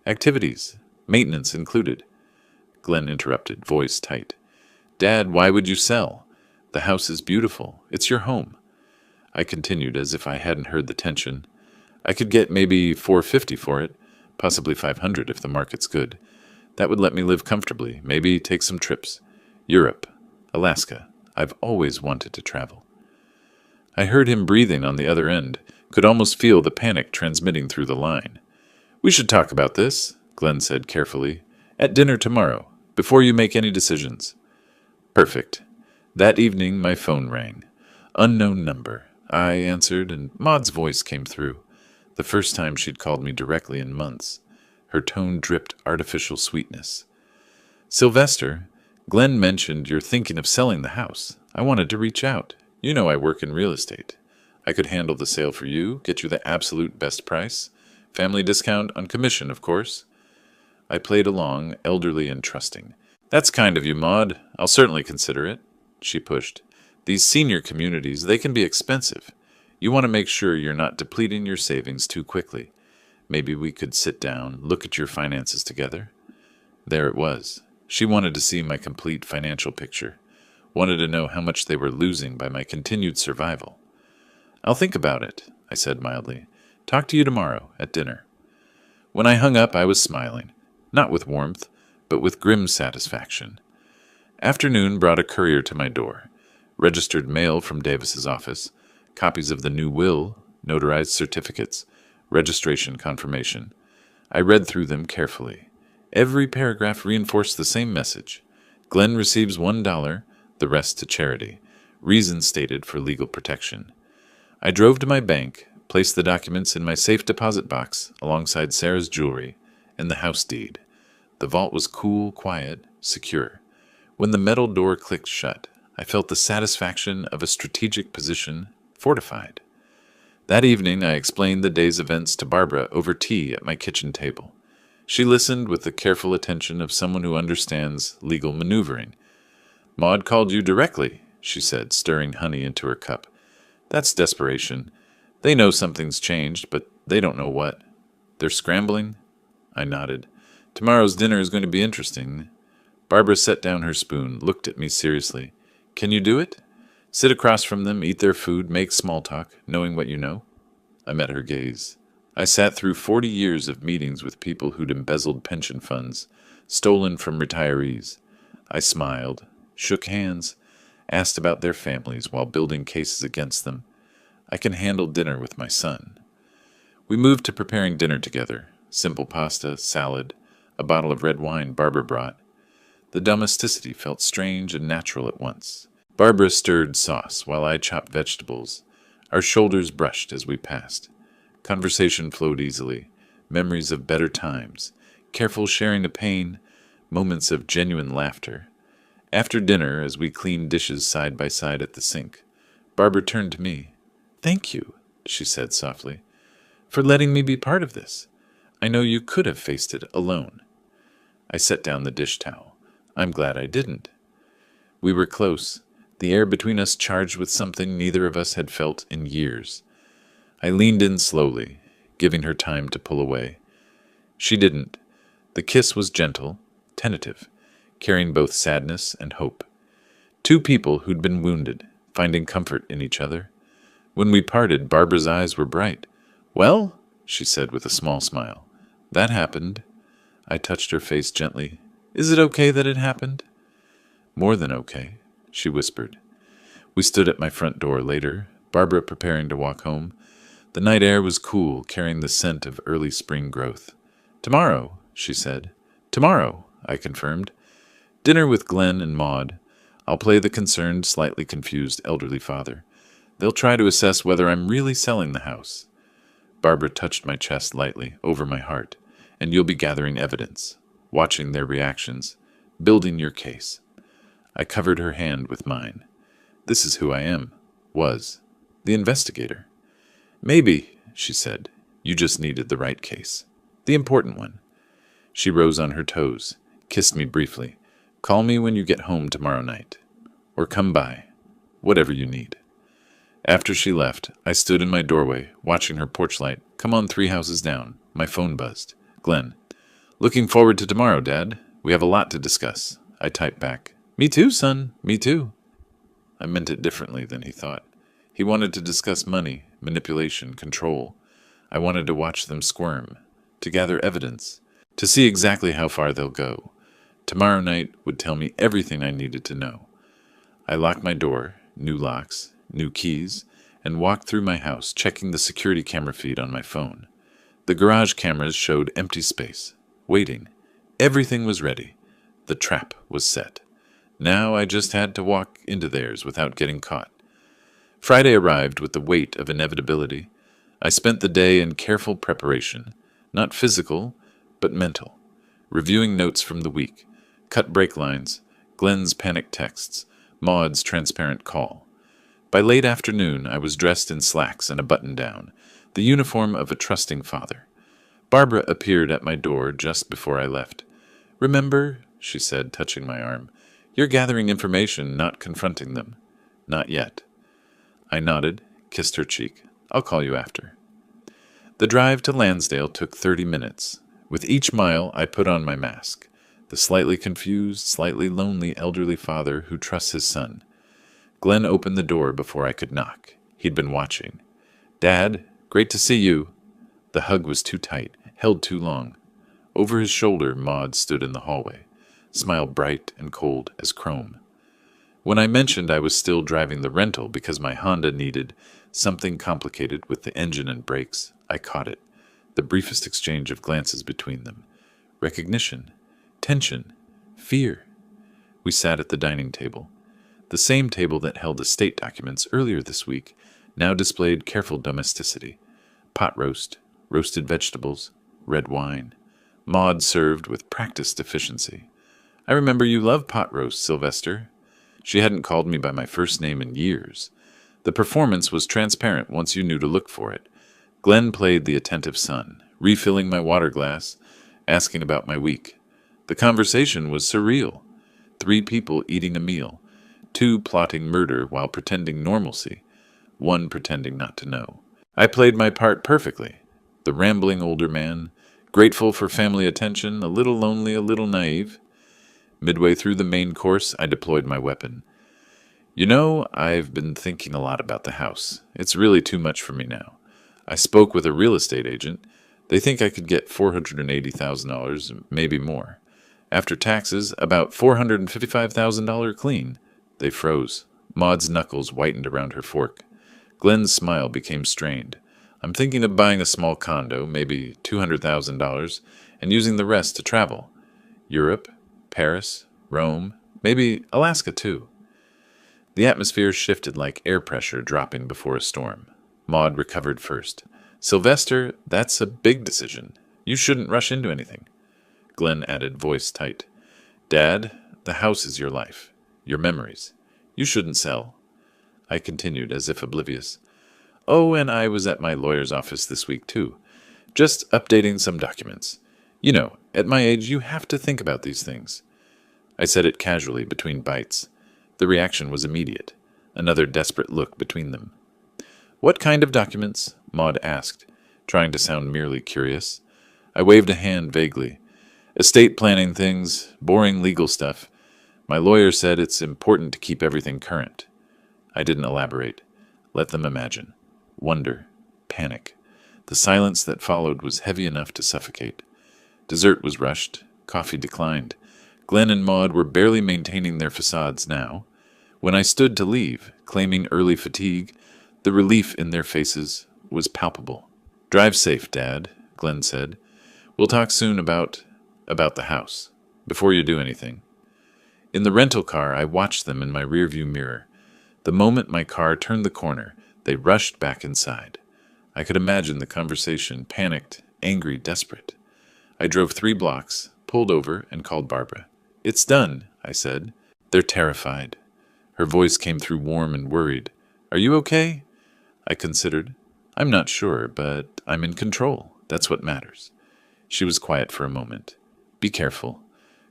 Activities, maintenance included." Glenn interrupted, voice tight. "Dad, why would you sell? The house is beautiful. It's your home." I continued as if I hadn't heard the tension. "I could get maybe $450 for it, possibly $500 if the market's good. That would let me live comfortably, maybe take some trips. Europe, Alaska. I've always wanted to travel." I heard him breathing on the other end, could almost feel the panic transmitting through the line. "We should talk about this," Glenn said carefully. "At dinner tomorrow, before you make any decisions." Perfect. That evening my phone rang. Unknown number. I answered, and Maud's voice came through. The first time she'd called me directly in months. Her tone dripped artificial sweetness. "Sylvester, Glenn mentioned you're thinking of selling the house. I wanted to reach out. You know I work in real estate. I could handle the sale for you, get you the absolute best price. Family discount on commission, of course." I played along, elderly and trusting. "That's kind of you, Maud. I'll certainly consider it." She pushed. "These senior communities, they can be expensive. You want to make sure you're not depleting your savings too quickly. Maybe we could sit down, look at your finances together." There it was. She wanted to see my complete financial picture. Wanted to know how much they were losing by my continued survival. I'll think about it, I said mildly. Talk to you tomorrow, at dinner. When I hung up, I was smiling, not with warmth, but with grim satisfaction. Afternoon brought a courier to my door. Registered mail from Davis's office, copies of the new will, notarized certificates, registration confirmation. I read through them carefully. Every paragraph reinforced the same message. Glenn receives $1, the rest to charity. Reason stated for legal protection. I drove to my bank, placed the documents in my safe deposit box alongside Sarah's jewelry and the house deed. The vault was cool, quiet, secure. When the metal door clicked shut, I felt the satisfaction of a strategic position fortified. That evening, I explained the day's events to Barbara over tea at my kitchen table. She listened with the careful attention of someone who understands legal maneuvering. "Maud called you directly," she said, stirring honey into her cup. "That's desperation. They know something's changed, but they don't know what. They're scrambling?" I nodded. "Tomorrow's dinner is going to be interesting." Barbara set down her spoon, looked at me seriously. "Can you do it? Sit across from them, eat their food, make small talk, knowing what you know?" I met her gaze. I sat through 40 years of meetings with people who'd embezzled pension funds, stolen from retirees. I smiled, shook hands, asked about their families while building cases against them. I can handle dinner with my son. We moved to preparing dinner together. Simple pasta, salad, a bottle of red wine Barbara brought. The domesticity felt strange and natural at once. Barbara stirred sauce while I chopped vegetables. Our shoulders brushed as we passed. Conversation flowed easily. Memories of better times. Careful sharing of pain. Moments of genuine laughter. After dinner, as we cleaned dishes side by side at the sink, Barbara turned to me. "Thank you," she said softly, "for letting me be part of this. I know you could have faced it alone." I set down the dish towel. I'm glad I didn't. We were close, the air between us charged with something neither of us had felt in years. I leaned in slowly, giving her time to pull away. She didn't. The kiss was gentle, tentative, carrying both sadness and hope. Two people who'd been wounded, finding comfort in each other. When we parted, Barbara's eyes were bright. "Well," she said with a small smile, "that happened." I touched her face gently. "Is it okay that it happened?" "More than okay," she whispered. We stood at my front door later, Barbara preparing to walk home. The night air was cool, carrying the scent of early spring growth. "Tomorrow," she said. "Tomorrow," I confirmed. "Dinner with Glenn and Maud. I'll play the concerned, slightly confused elderly father. They'll try to assess whether I'm really selling the house." Barbara touched my chest lightly, over my heart. "And you'll be gathering evidence, watching their reactions, building your case." I covered her hand with mine. "This is who I am, was, the investigator." "Maybe," she said, "you just needed the right case. The important one." She rose on her toes, kissed me briefly. "Call me when you get home tomorrow night. Or come by. Whatever you need." After she left, I stood in my doorway, watching her porch light come on 3 houses down. My phone buzzed. "Glenn. Looking forward to tomorrow, Dad. We have a lot to discuss." I typed back. "Me too, son. Me too." I meant it differently than he thought. He wanted to discuss money, manipulation, control. I wanted to watch them squirm, to gather evidence, to see exactly how far they'll go. Tomorrow night would tell me everything I needed to know. I locked my door, new locks, new keys, and walked through my house, checking the security camera feed on my phone. The garage cameras showed empty space, waiting. Everything was ready. The trap was set. Now I just had to walk into theirs without getting caught. Friday arrived with the weight of inevitability. I spent the day in careful preparation, not physical, but mental, reviewing notes from the week, cut break lines, Glenn's panicked texts, Maud's transparent call. By late afternoon, I was dressed in slacks and a button-down, the uniform of a trusting father. Barbara appeared at my door just before I left. "Remember," she said, touching my arm, "you're gathering information, not confronting them. Not yet." I nodded, kissed her cheek. "I'll call you after." The drive to Lansdale took 30 minutes. With each mile, I put on my mask, the slightly confused, slightly lonely elderly father who trusts his son. Glenn opened the door before I could knock. He'd been watching. Dad, great to see you. The hug was too tight, held too long. Over his shoulder, Maud stood in the hallway, smile bright and cold as chrome. When I mentioned I was still driving the rental because my Honda needed something complicated with the engine and brakes, I caught it, the briefest exchange of glances between them. Recognition, tension, fear. We sat at the dining table. The same table that held estate documents earlier this week now displayed careful domesticity. Pot roast, roasted vegetables, red wine. Maud served with practiced efficiency. I remember you love pot roast, Sylvester. She hadn't called me by my first name in years. The performance was transparent once you knew to look for it. Glenn played the attentive son, refilling my water glass, asking about my week. The conversation was surreal. 3 people eating a meal, 2 plotting murder while pretending normalcy, 1 pretending not to know. I played my part perfectly. The rambling older man, grateful for family attention, a little lonely, a little naive. Midway through the main course, I deployed my weapon. You know, I've been thinking a lot about the house. It's really too much for me now. I spoke with a real estate agent. They think I could get $480,000, maybe more. After taxes, about $455,000 clean. They froze. Maud's knuckles whitened around her fork. Glenn's smile became strained. I'm thinking of buying a small condo, maybe $200,000, and using the rest to travel. Europe, Paris, Rome, maybe Alaska too. The atmosphere shifted like air pressure dropping before a storm. Maud recovered first. Sylvester, that's a big decision. You shouldn't rush into anything. Glenn added, voice tight. Dad, the house is your life, your memories. You shouldn't sell. I continued, as if oblivious. Oh, and I was at my lawyer's office this week too. Just updating some documents. You know, at my age, you have to think about these things. I said it casually between bites. The reaction was immediate. Another desperate look between them. What kind of documents? Maud asked, trying to sound merely curious. I waved a hand vaguely. Estate planning things, boring legal stuff. My lawyer said it's important to keep everything current. I didn't elaborate. Let them imagine. Wonder. Panic. The silence that followed was heavy enough to suffocate. Dessert was rushed. Coffee declined. Glenn and Maud were barely maintaining their facades now. When I stood to leave, claiming early fatigue, the relief in their faces was palpable. Drive safe, Dad, Glenn said. We'll talk soon about the house, before you do anything. In the rental car, I watched them in my rearview mirror. The moment my car turned the corner, they rushed back inside. I could imagine the conversation, panicked, angry, desperate. I drove 3 blocks, pulled over, and called Barbara. It's done, I said. They're terrified. Her voice came through warm and worried. Are you okay? I considered. I'm not sure, but I'm in control. That's what matters. She was quiet for a moment. Be careful.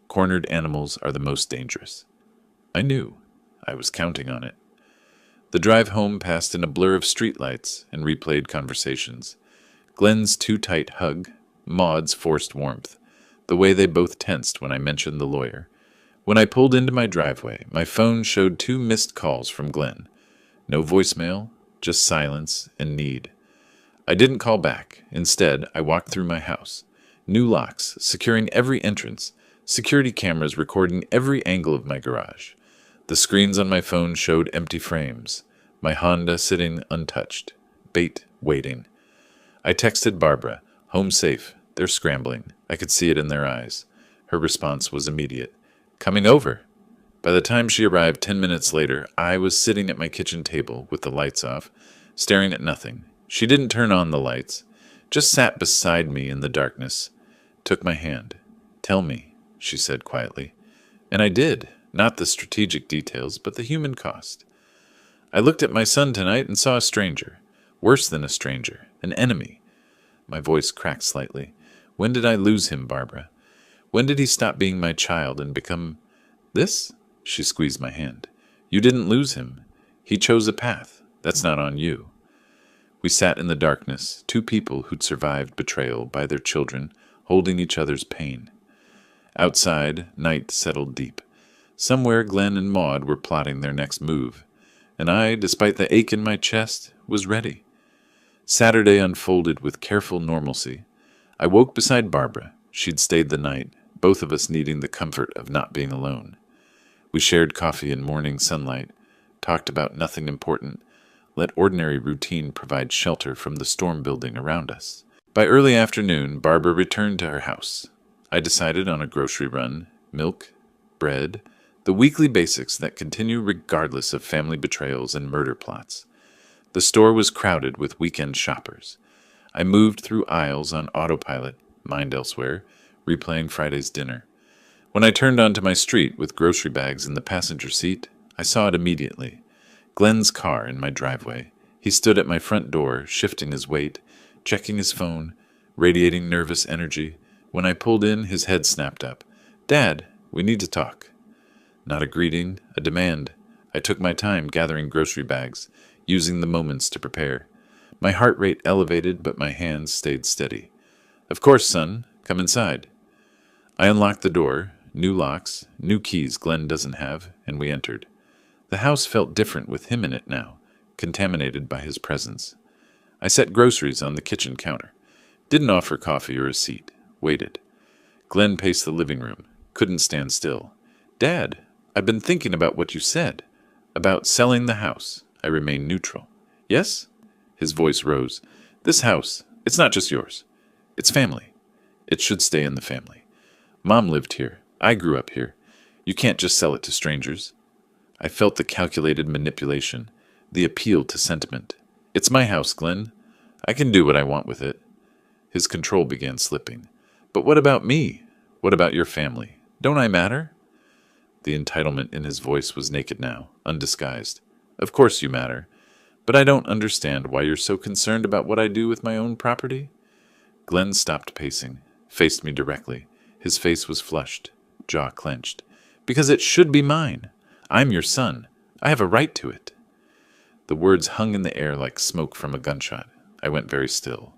Cornered animals are the most dangerous. I knew. I was counting on it. The drive home passed in a blur of streetlights and replayed conversations. Glenn's too tight hug, Maud's forced warmth, the way they both tensed when I mentioned the lawyer. When I pulled into my driveway, my phone showed 2 missed calls from Glenn. No voicemail, just silence and need. I didn't call back. Instead, I walked through my house. New locks, securing every entrance, security cameras recording every angle of my garage. The screens on my phone showed empty frames, my Honda sitting untouched, bait waiting. I texted Barbara, home safe, they're scrambling. I could see it in their eyes. Her response was immediate. Coming over. By the time she arrived 10 minutes later, I was sitting at my kitchen table with the lights off, staring at nothing. She didn't turn on the lights, just sat beside me in the darkness, took my hand. Tell me, she said quietly. And I did, not the strategic details, but the human cost. I looked at my son tonight and saw a stranger, worse than a stranger, an enemy. My voice cracked slightly. When did I lose him, Barbara? When did he stop being my child and become this? She squeezed my hand. You didn't lose him. He chose a path. That's not on you. We sat in the darkness, 2 people who'd survived betrayal by their children, holding each other's pain. Outside, night settled deep. Somewhere Glenn and Maud were plotting their next move, and I, despite the ache in my chest, was ready. Saturday unfolded with careful normalcy. I woke beside Barbara. She'd stayed the night, both of us needing the comfort of not being alone. We shared coffee in morning sunlight, talked about nothing important, let ordinary routine provide shelter from the storm building around us. By early afternoon, Barbara returned to her house. I decided on a grocery run, milk, bread, the weekly basics that continue regardless of family betrayals and murder plots. The store was crowded with weekend shoppers. I moved through aisles on autopilot, mind elsewhere, replaying Friday's dinner. When I turned onto my street with grocery bags in the passenger seat, I saw it immediately. Glenn's car in my driveway. He stood at my front door, shifting his weight, checking his phone, radiating nervous energy. When I pulled in, his head snapped up. "Dad, we need to talk." Not a greeting, a demand. I took my time gathering grocery bags, using the moments to prepare. My heart rate elevated, but my hands stayed steady. "Of course, son. Come inside." I unlocked the door, new locks, new keys Glenn doesn't have, and we entered. The house felt different with him in it now, contaminated by his presence. I set groceries on the kitchen counter. Didn't offer coffee or a seat. Waited. Glenn paced the living room. Couldn't stand still. "Dad, I've been thinking about what you said. About selling the house." I remained neutral. "Yes?" His voice rose. "This house, it's not just yours. It's family. It should stay in the family. Mom lived here. I grew up here. You can't just sell it to strangers." I felt the calculated manipulation, the appeal to sentiment. "It's my house, Glenn. I can do what I want with it." His control began slipping. "But what about me? What about your family? Don't I matter?" The entitlement in his voice was naked now, undisguised. "Of course you matter. But I don't understand why you're so concerned about what I do with my own property." Glenn stopped pacing, faced me directly. His face was flushed, jaw clenched. "Because it should be mine. I'm your son. I have a right to it." The words hung in the air like smoke from a gunshot. I went very still.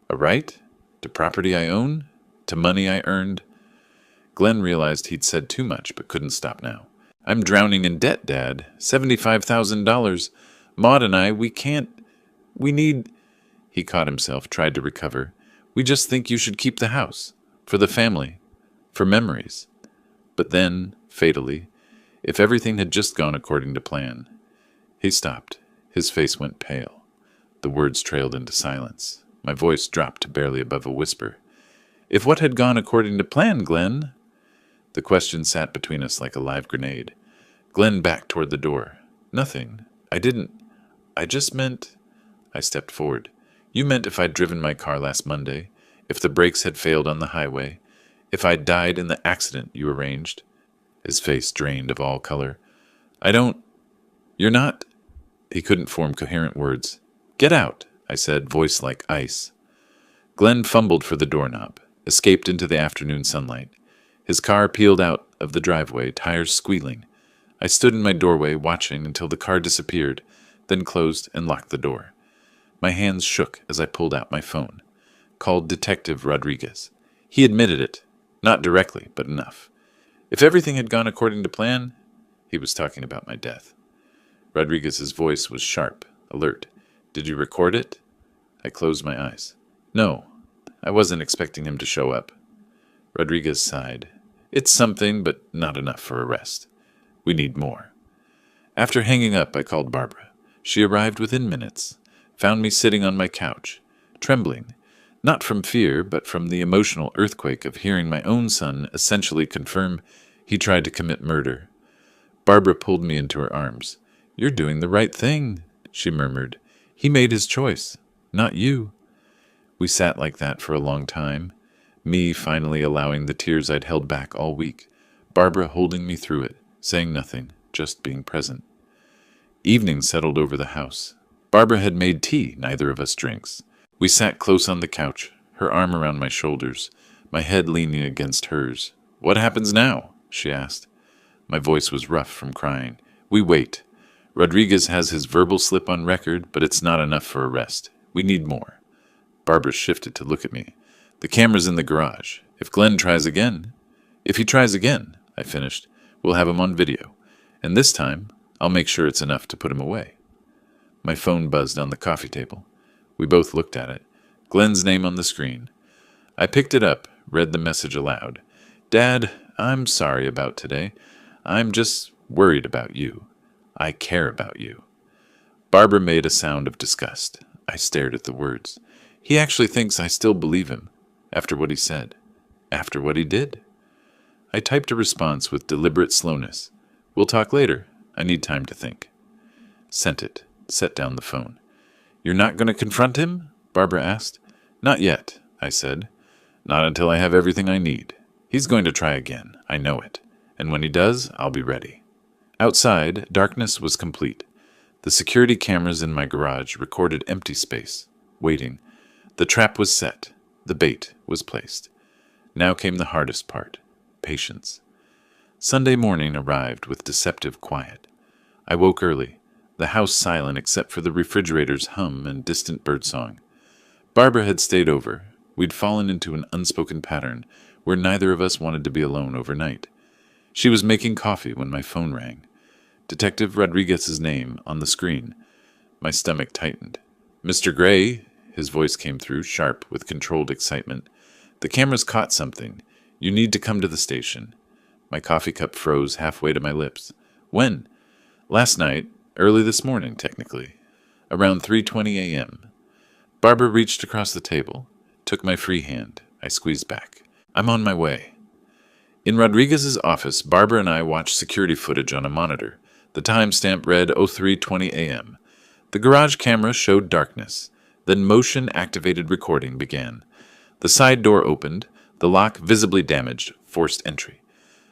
"A right? To property I own? To money I earned?" Glenn realized he'd said too much, but couldn't stop now. "I'm drowning in debt, Dad. $75,000. Maud and I, we need—" He caught himself, tried to recover. "We just think you should keep the house. For the family. For memories." But then, fatally, if everything had just gone according to plan. He stopped. His face went pale. The words trailed into silence. My voice dropped to barely above a whisper. "If what had gone according to plan, Glenn?" The question sat between us like a live grenade. Glenn backed toward the door. "Nothing. I just meant—" I stepped forward. "You meant if I'd driven my car last Monday, if the brakes had failed on the highway, if I'd died in the accident you arranged." His face drained of all color. "You're not—" He couldn't form coherent words. "Get out," I said, voice like ice. Glenn fumbled for the doorknob, escaped into the afternoon sunlight. His car peeled out of the driveway, tires squealing. I stood in my doorway watching until the car disappeared, then closed and locked the door. My hands shook as I pulled out my phone. Called Detective Rodriguez. He admitted it. Not directly, but enough. If everything had gone according to plan, he was talking about my death. Rodriguez's voice was sharp, alert. "Did you record it?" I closed my eyes. "No, I wasn't expecting him to show up." Rodriguez sighed. "It's something, but not enough for arrest. We need more." After hanging up, I called Barbara. She arrived within minutes, found me sitting on my couch, trembling, not from fear, but from the emotional earthquake of hearing my own son essentially confirm he tried to commit murder. Barbara pulled me into her arms. "You're doing the right thing," she murmured. "He made his choice, not you." We sat like that for a long time, me finally allowing the tears I'd held back all week, Barbara holding me through it, saying nothing, just being present. Evening settled over the house. Barbara had made tea neither of us drinks. We sat close on the couch, her arm around my shoulders, my head leaning against hers. "What happens now?" she asked. My voice was rough from crying. "We wait. Rodriguez has his verbal slip on record, but it's not enough for arrest. We need more." Barbara shifted to look at me. "The camera's in the garage. If Glenn tries again—" "If he tries again," I finished, "we'll have him on video. And this time, I'll make sure it's enough to put him away." My phone buzzed on the coffee table. We both looked at it. Glenn's name on the screen. I picked it up, read the message aloud. Dad, I'm sorry about today. I'm just worried about you. I care about you. Barbara made a sound of disgust. I stared at the words. He actually thinks I still believe him. After what he said. After what he did. I typed a response with deliberate slowness. We'll talk later. I need time to think. Sent it. Set down the phone. You're not going to confront him? Barbara asked. Not yet, I said. Not until I have everything I need. He's going to try again. I know it. And when he does, I'll be ready. Outside, darkness was complete. The security cameras in my garage recorded empty space, waiting. The trap was set. The bait was placed. Now came the hardest part. Patience. Sunday morning arrived with deceptive quiet. I woke early, the house silent except for the refrigerator's hum and distant birdsong. Barbara had stayed over. We'd fallen into an unspoken pattern where neither of us wanted to be alone overnight. She was making coffee when my phone rang. Detective Rodriguez's name on the screen. My stomach tightened. Mr. Gray, his voice came through, sharp with controlled excitement. The cameras caught something. You need to come to the station. My coffee cup froze halfway to my lips. When? Last night, early this morning, technically. Around 3:20 a.m. Barbara reached across the table, took my free hand. I squeezed back. I'm on my way. In Rodriguez's office, Barbara and I watched security footage on a monitor. The timestamp read 03:20 a.m. The garage camera showed darkness. Then motion-activated recording began. The side door opened. The lock, visibly damaged, forced entry.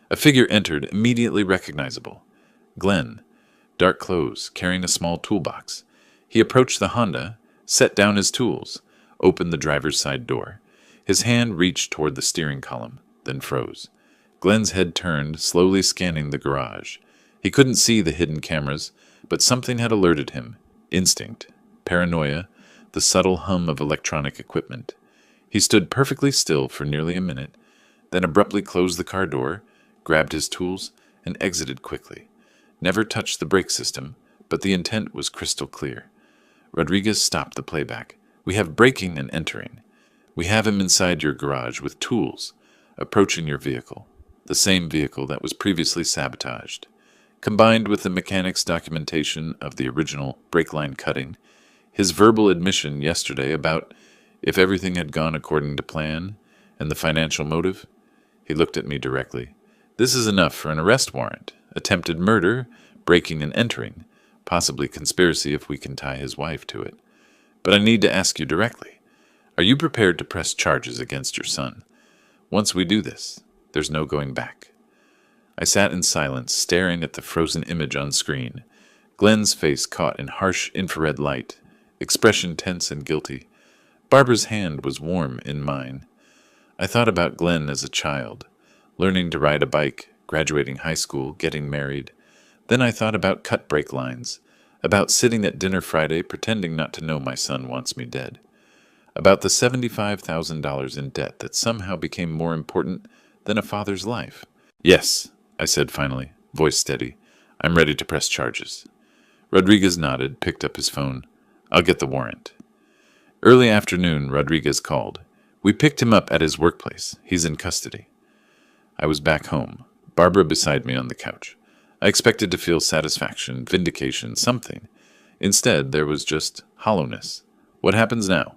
A figure entered, immediately recognizable. Glenn. Dark clothes, carrying a small toolbox. He approached the Honda, set down his tools, opened the driver's side door. His hand reached toward the steering column, then froze. Glenn's head turned, slowly scanning the garage. He couldn't see the hidden cameras, but something had alerted him. Instinct, paranoia, the subtle hum of electronic equipment. He stood perfectly still for nearly a minute, then abruptly closed the car door, grabbed his tools, and exited quickly. Never touched the brake system, but the intent was crystal clear. Rodriguez stopped the playback. We have breaking and entering. We have him inside your garage with tools, approaching your vehicle, the same vehicle that was previously sabotaged. Combined with the mechanic's documentation of the original brake line cutting, his verbal admission yesterday about if everything had gone according to plan, and the financial motive, he looked at me directly. This is enough for an arrest warrant, attempted murder, breaking and entering, possibly conspiracy if we can tie his wife to it. But I need to ask you directly, are you prepared to press charges against your son? Once we do this, there's no going back. I sat in silence, staring at the frozen image on screen. Glenn's face caught in harsh infrared light, expression tense and guilty. Barbara's hand was warm in mine. I thought about Glenn as a child, learning to ride a bike, graduating high school, getting married. Then I thought about cut brake lines, about sitting at dinner Friday pretending not to know my son wants me dead, about the $75,000 in debt that somehow became more important than a father's life. Yes, I said finally, voice steady. I'm ready to press charges. Rodriguez nodded, picked up his phone. I'll get the warrant. Early afternoon, Rodriguez called. We picked him up at his workplace. He's in custody. I was back home, Barbara beside me on the couch. I expected to feel satisfaction, vindication, something. Instead, there was just hollowness. What happens now?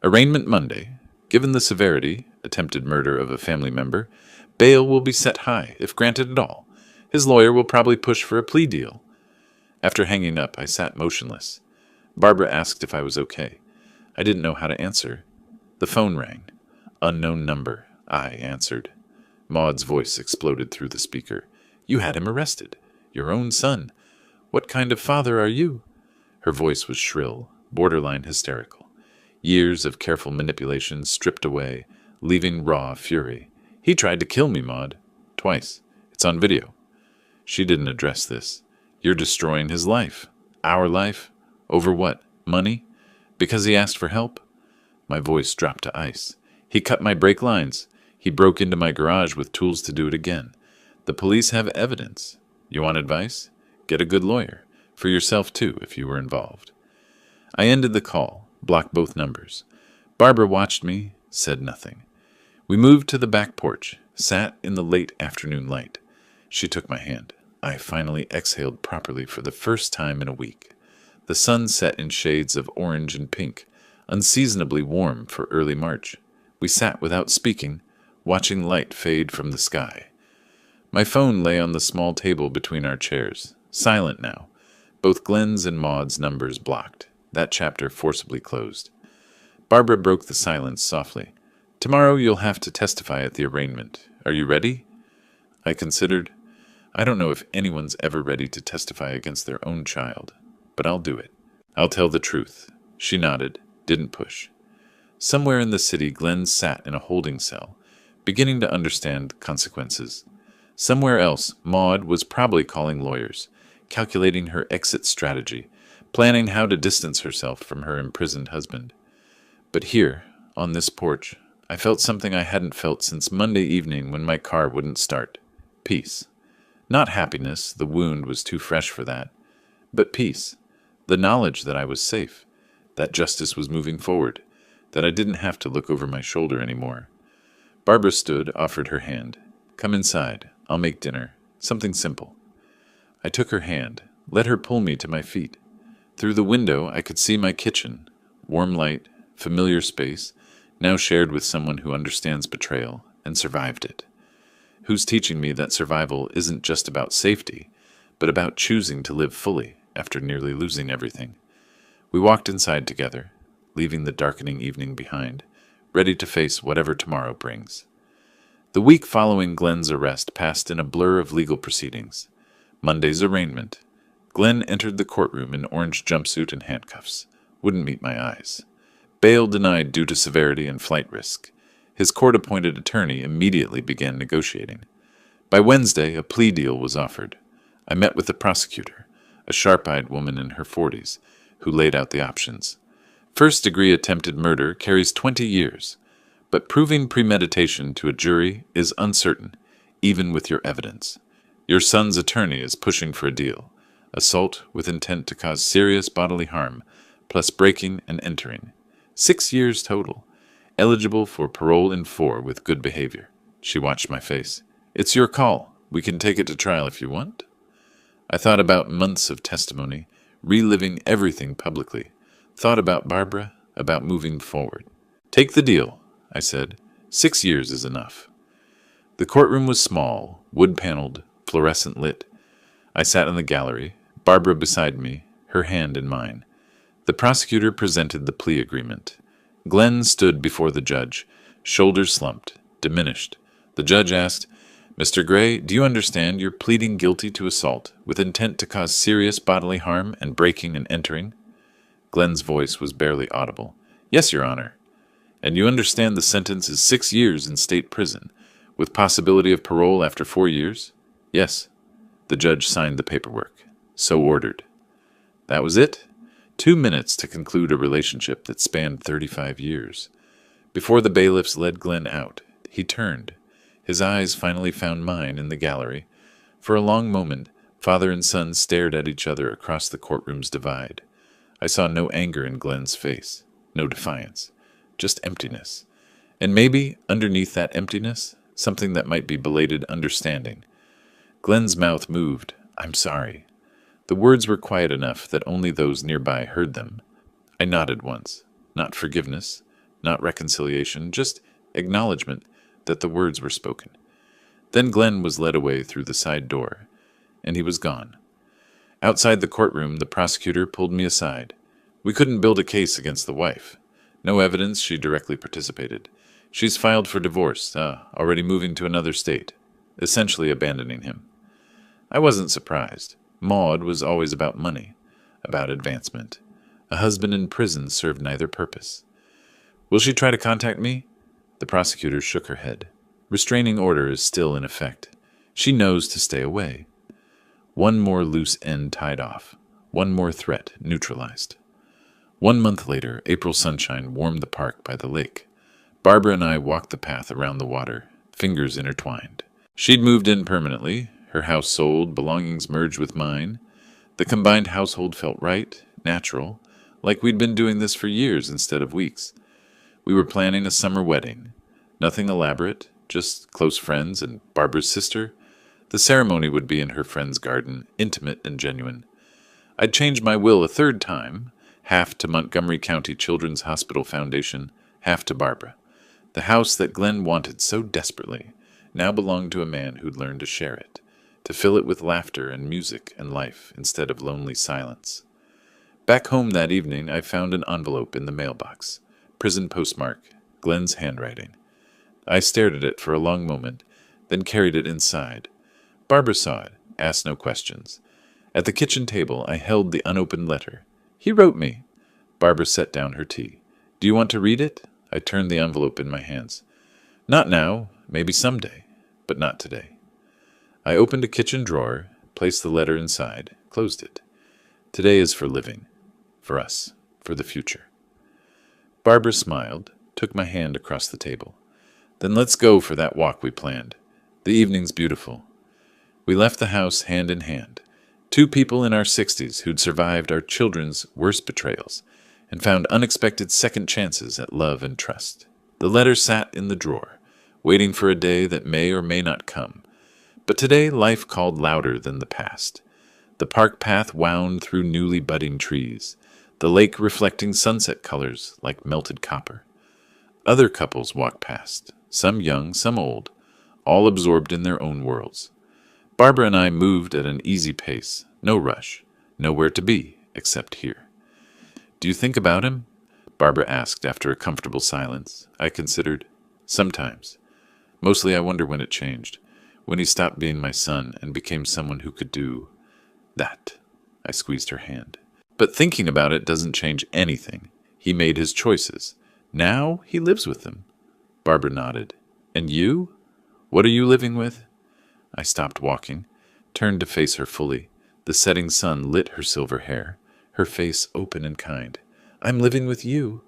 Arraignment Monday. Given the severity, attempted murder of a family member, bail will be set high, if granted at all. His lawyer will probably push for a plea deal. After hanging up, I sat motionless. Barbara asked if I was okay. I didn't know how to answer. The phone rang. Unknown number. I answered. Maud's voice exploded through the speaker. You had him arrested. Your own son. What kind of father are you? Her voice was shrill, borderline hysterical. Years of careful manipulation stripped away, leaving raw fury. He tried to kill me, Maud. Twice. It's on video. She didn't address this. You're destroying his life. Our life. Over what? Money? Because he asked for help? My voice dropped to ice. He cut my brake lines. He broke into my garage with tools to do it again. The police have evidence. You want advice? Get a good lawyer. For yourself, too, if you were involved. I ended the call. Block both numbers. Barbara watched me, said nothing. We moved to the back porch, sat in the late afternoon light. She took my hand. I finally exhaled properly for the first time in a week. The sun set in shades of orange and pink, unseasonably warm for early March. We sat without speaking, watching light fade from the sky. My phone lay on the small table between our chairs, silent now, both Glenn's and Maud's numbers blocked, that chapter forcibly closed. Barbara broke the silence softly. "Tomorrow you'll have to testify at the arraignment. Are you ready?" I considered. I don't know if anyone's ever ready to testify against their own child, but I'll do it. I'll tell the truth. She nodded, didn't push. Somewhere in the city, Glenn sat in a holding cell, beginning to understand consequences. Somewhere else, Maud was probably calling lawyers, calculating her exit strategy, planning how to distance herself from her imprisoned husband. But here, on this porch, I felt something I hadn't felt since Monday evening when my car wouldn't start. Peace. Not happiness, the wound was too fresh for that, but peace. The knowledge that I was safe, that justice was moving forward, that I didn't have to look over my shoulder anymore. Barbara stood, offered her hand. "Come inside. I'll make dinner. Something simple." I took her hand, let her pull me to my feet. Through the window I could see my kitchen, warm light, familiar space, now shared with someone who understands betrayal and survived it. Who's teaching me that survival isn't just about safety, but about choosing to live fully after nearly losing everything. We walked inside together, leaving the darkening evening behind, ready to face whatever tomorrow brings. The week following Glenn's arrest passed in a blur of legal proceedings. Monday's arraignment. Glenn entered the courtroom in orange jumpsuit and handcuffs. Wouldn't meet my eyes. Bail denied due to severity and flight risk. His court-appointed attorney immediately began negotiating. By Wednesday, a plea deal was offered. I met with the prosecutor, a sharp-eyed woman in her 40s, who laid out the options. First-degree attempted murder carries 20 years, but proving premeditation to a jury is uncertain, even with your evidence. Your son's attorney is pushing for a deal: assault with intent to cause serious bodily harm, plus breaking and entering. 6 years total. Eligible for parole in 4 with good behavior. She watched my face. "It's your call. We can take it to trial if you want." I thought about months of testimony, reliving everything publicly. Thought about Barbara, about moving forward. "Take the deal," I said. 6 years is enough. The courtroom was small, wood-paneled, fluorescent lit. I sat in the gallery, Barbara beside me, her hand in mine. The prosecutor presented the plea agreement. Glenn stood before the judge, shoulders slumped, diminished. The judge asked, "Mr. Gray, do you understand you're pleading guilty to assault with intent to cause serious bodily harm and breaking and entering?" Glenn's voice was barely audible. "Yes, Your Honor." "And you understand the sentence is 6 years in state prison, with possibility of parole after 4 years?" "Yes." The judge signed the paperwork. "So ordered." That was it. 2 minutes to conclude a relationship that spanned 35 years. Before the bailiffs led Glenn out, he turned. His eyes finally found mine in the gallery. For a long moment, father and son stared at each other across the courtroom's divide. I saw no anger in Glenn's face, no defiance, just emptiness. And maybe, underneath that emptiness, something that might be belated understanding. Glenn's mouth moved. "I'm sorry." The words were quiet enough that only those nearby heard them. I nodded once. Not forgiveness, not reconciliation, just acknowledgement that the words were spoken. Then Glenn was led away through the side door, and he was gone. Outside the courtroom, the prosecutor pulled me aside. We couldn't build a case against the wife. No evidence she directly participated. She's filed for divorce, already moving to another state, essentially abandoning him. I wasn't surprised. Maud was always about money, about advancement. A husband in prison served neither purpose. "Will she try to contact me?" The prosecutor shook her head. "Restraining order is still in effect. She knows to stay away." One more loose end tied off. One more threat neutralized. 1 month later, April sunshine warmed the park by the lake. Barbara and I walked the path around the water, fingers intertwined. She'd moved in permanently, her house sold, belongings merged with mine. The combined household felt right, natural, like we'd been doing this for years instead of weeks. We were planning a summer wedding. Nothing elaborate, just close friends and Barbara's sister. The ceremony would be in her friend's garden, intimate and genuine. I'd changed my will a third time, half to Montgomery County Children's Hospital Foundation, half to Barbara. The house that Glenn wanted so desperately now belonged to a man who'd learned to share it, to fill it with laughter and music and life instead of lonely silence. Back home that evening, I found an envelope in the mailbox. Prison postmark, Glenn's handwriting. I stared at it for a long moment, then carried it inside. Barbara saw it, asked no questions. At the kitchen table, I held the unopened letter. He wrote me. Barbara set down her tea. Do you want to read it? I turned the envelope in my hands. Not now, maybe someday, but not today. I opened a kitchen drawer, placed the letter inside, closed it. Today is for living. For us. For the future. Barbara smiled, took my hand across the table. Then let's go for that walk we planned. The evening's beautiful. We left the house hand in hand. Two people in our 60s who'd survived our children's worst betrayals and found unexpected second chances at love and trust. The letter sat in the drawer, waiting for a day that may or may not come. But today life called louder than the past. The park path wound through newly budding trees, the lake reflecting sunset colors like melted copper. Other couples walked past, some young, some old, all absorbed in their own worlds. Barbara and I moved at an easy pace, no rush, nowhere to be except here. Do you think about him? Barbara asked after a comfortable silence. I considered. Sometimes. Mostly I wonder when it changed, when he stopped being my son and became someone who could do that. I squeezed her hand. But thinking about it doesn't change anything. He made his choices. Now he lives with them. Barbara nodded. And you? What are you living with? I stopped walking, turned to face her fully. The setting sun lit her silver hair, her face open and kind. I'm living with you,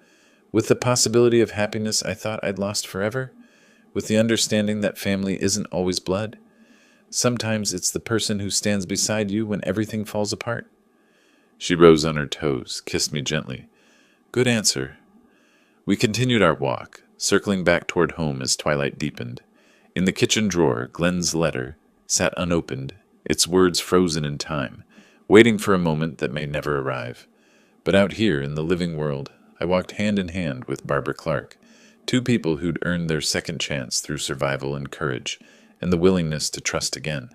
with the possibility of happiness I thought I'd lost forever, with the understanding that family isn't always blood. Sometimes it's the person who stands beside you when everything falls apart. She rose on her toes, kissed me gently. Good answer. We continued our walk, circling back toward home as twilight deepened. In the kitchen drawer, Glenn's letter sat unopened, its words frozen in time, waiting for a moment that may never arrive. But out here in the living world, I walked hand in hand with Barbara Clark, two people who'd earned their second chance through survival and courage, and the willingness to trust again.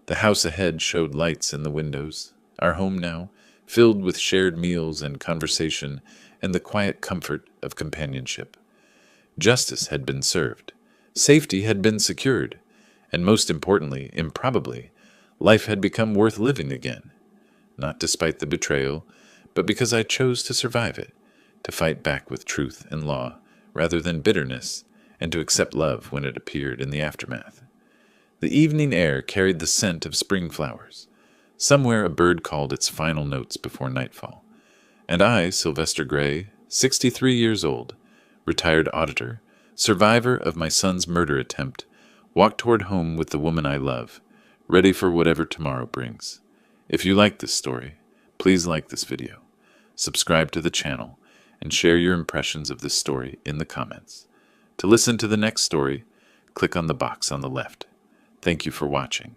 The house ahead showed lights in the windows. Our home now, filled with shared meals and conversation and the quiet comfort of companionship. Justice had been served. Safety had been secured, and most importantly, improbably, life had become worth living again. Not despite the betrayal, but because I chose to survive it, to fight back with truth and law, rather than bitterness, and to accept love when it appeared in the aftermath. The evening air carried the scent of spring flowers. Somewhere a bird called its final notes before nightfall. And I, Sylvester Gray, 63 years old, retired auditor, survivor of my son's murder attempt, walked toward home with the woman I love, ready for whatever tomorrow brings. If you like this story, please like this video, subscribe to the channel, and share your impressions of this story in the comments. To listen to the next story, click on the box on the left. Thank you for watching.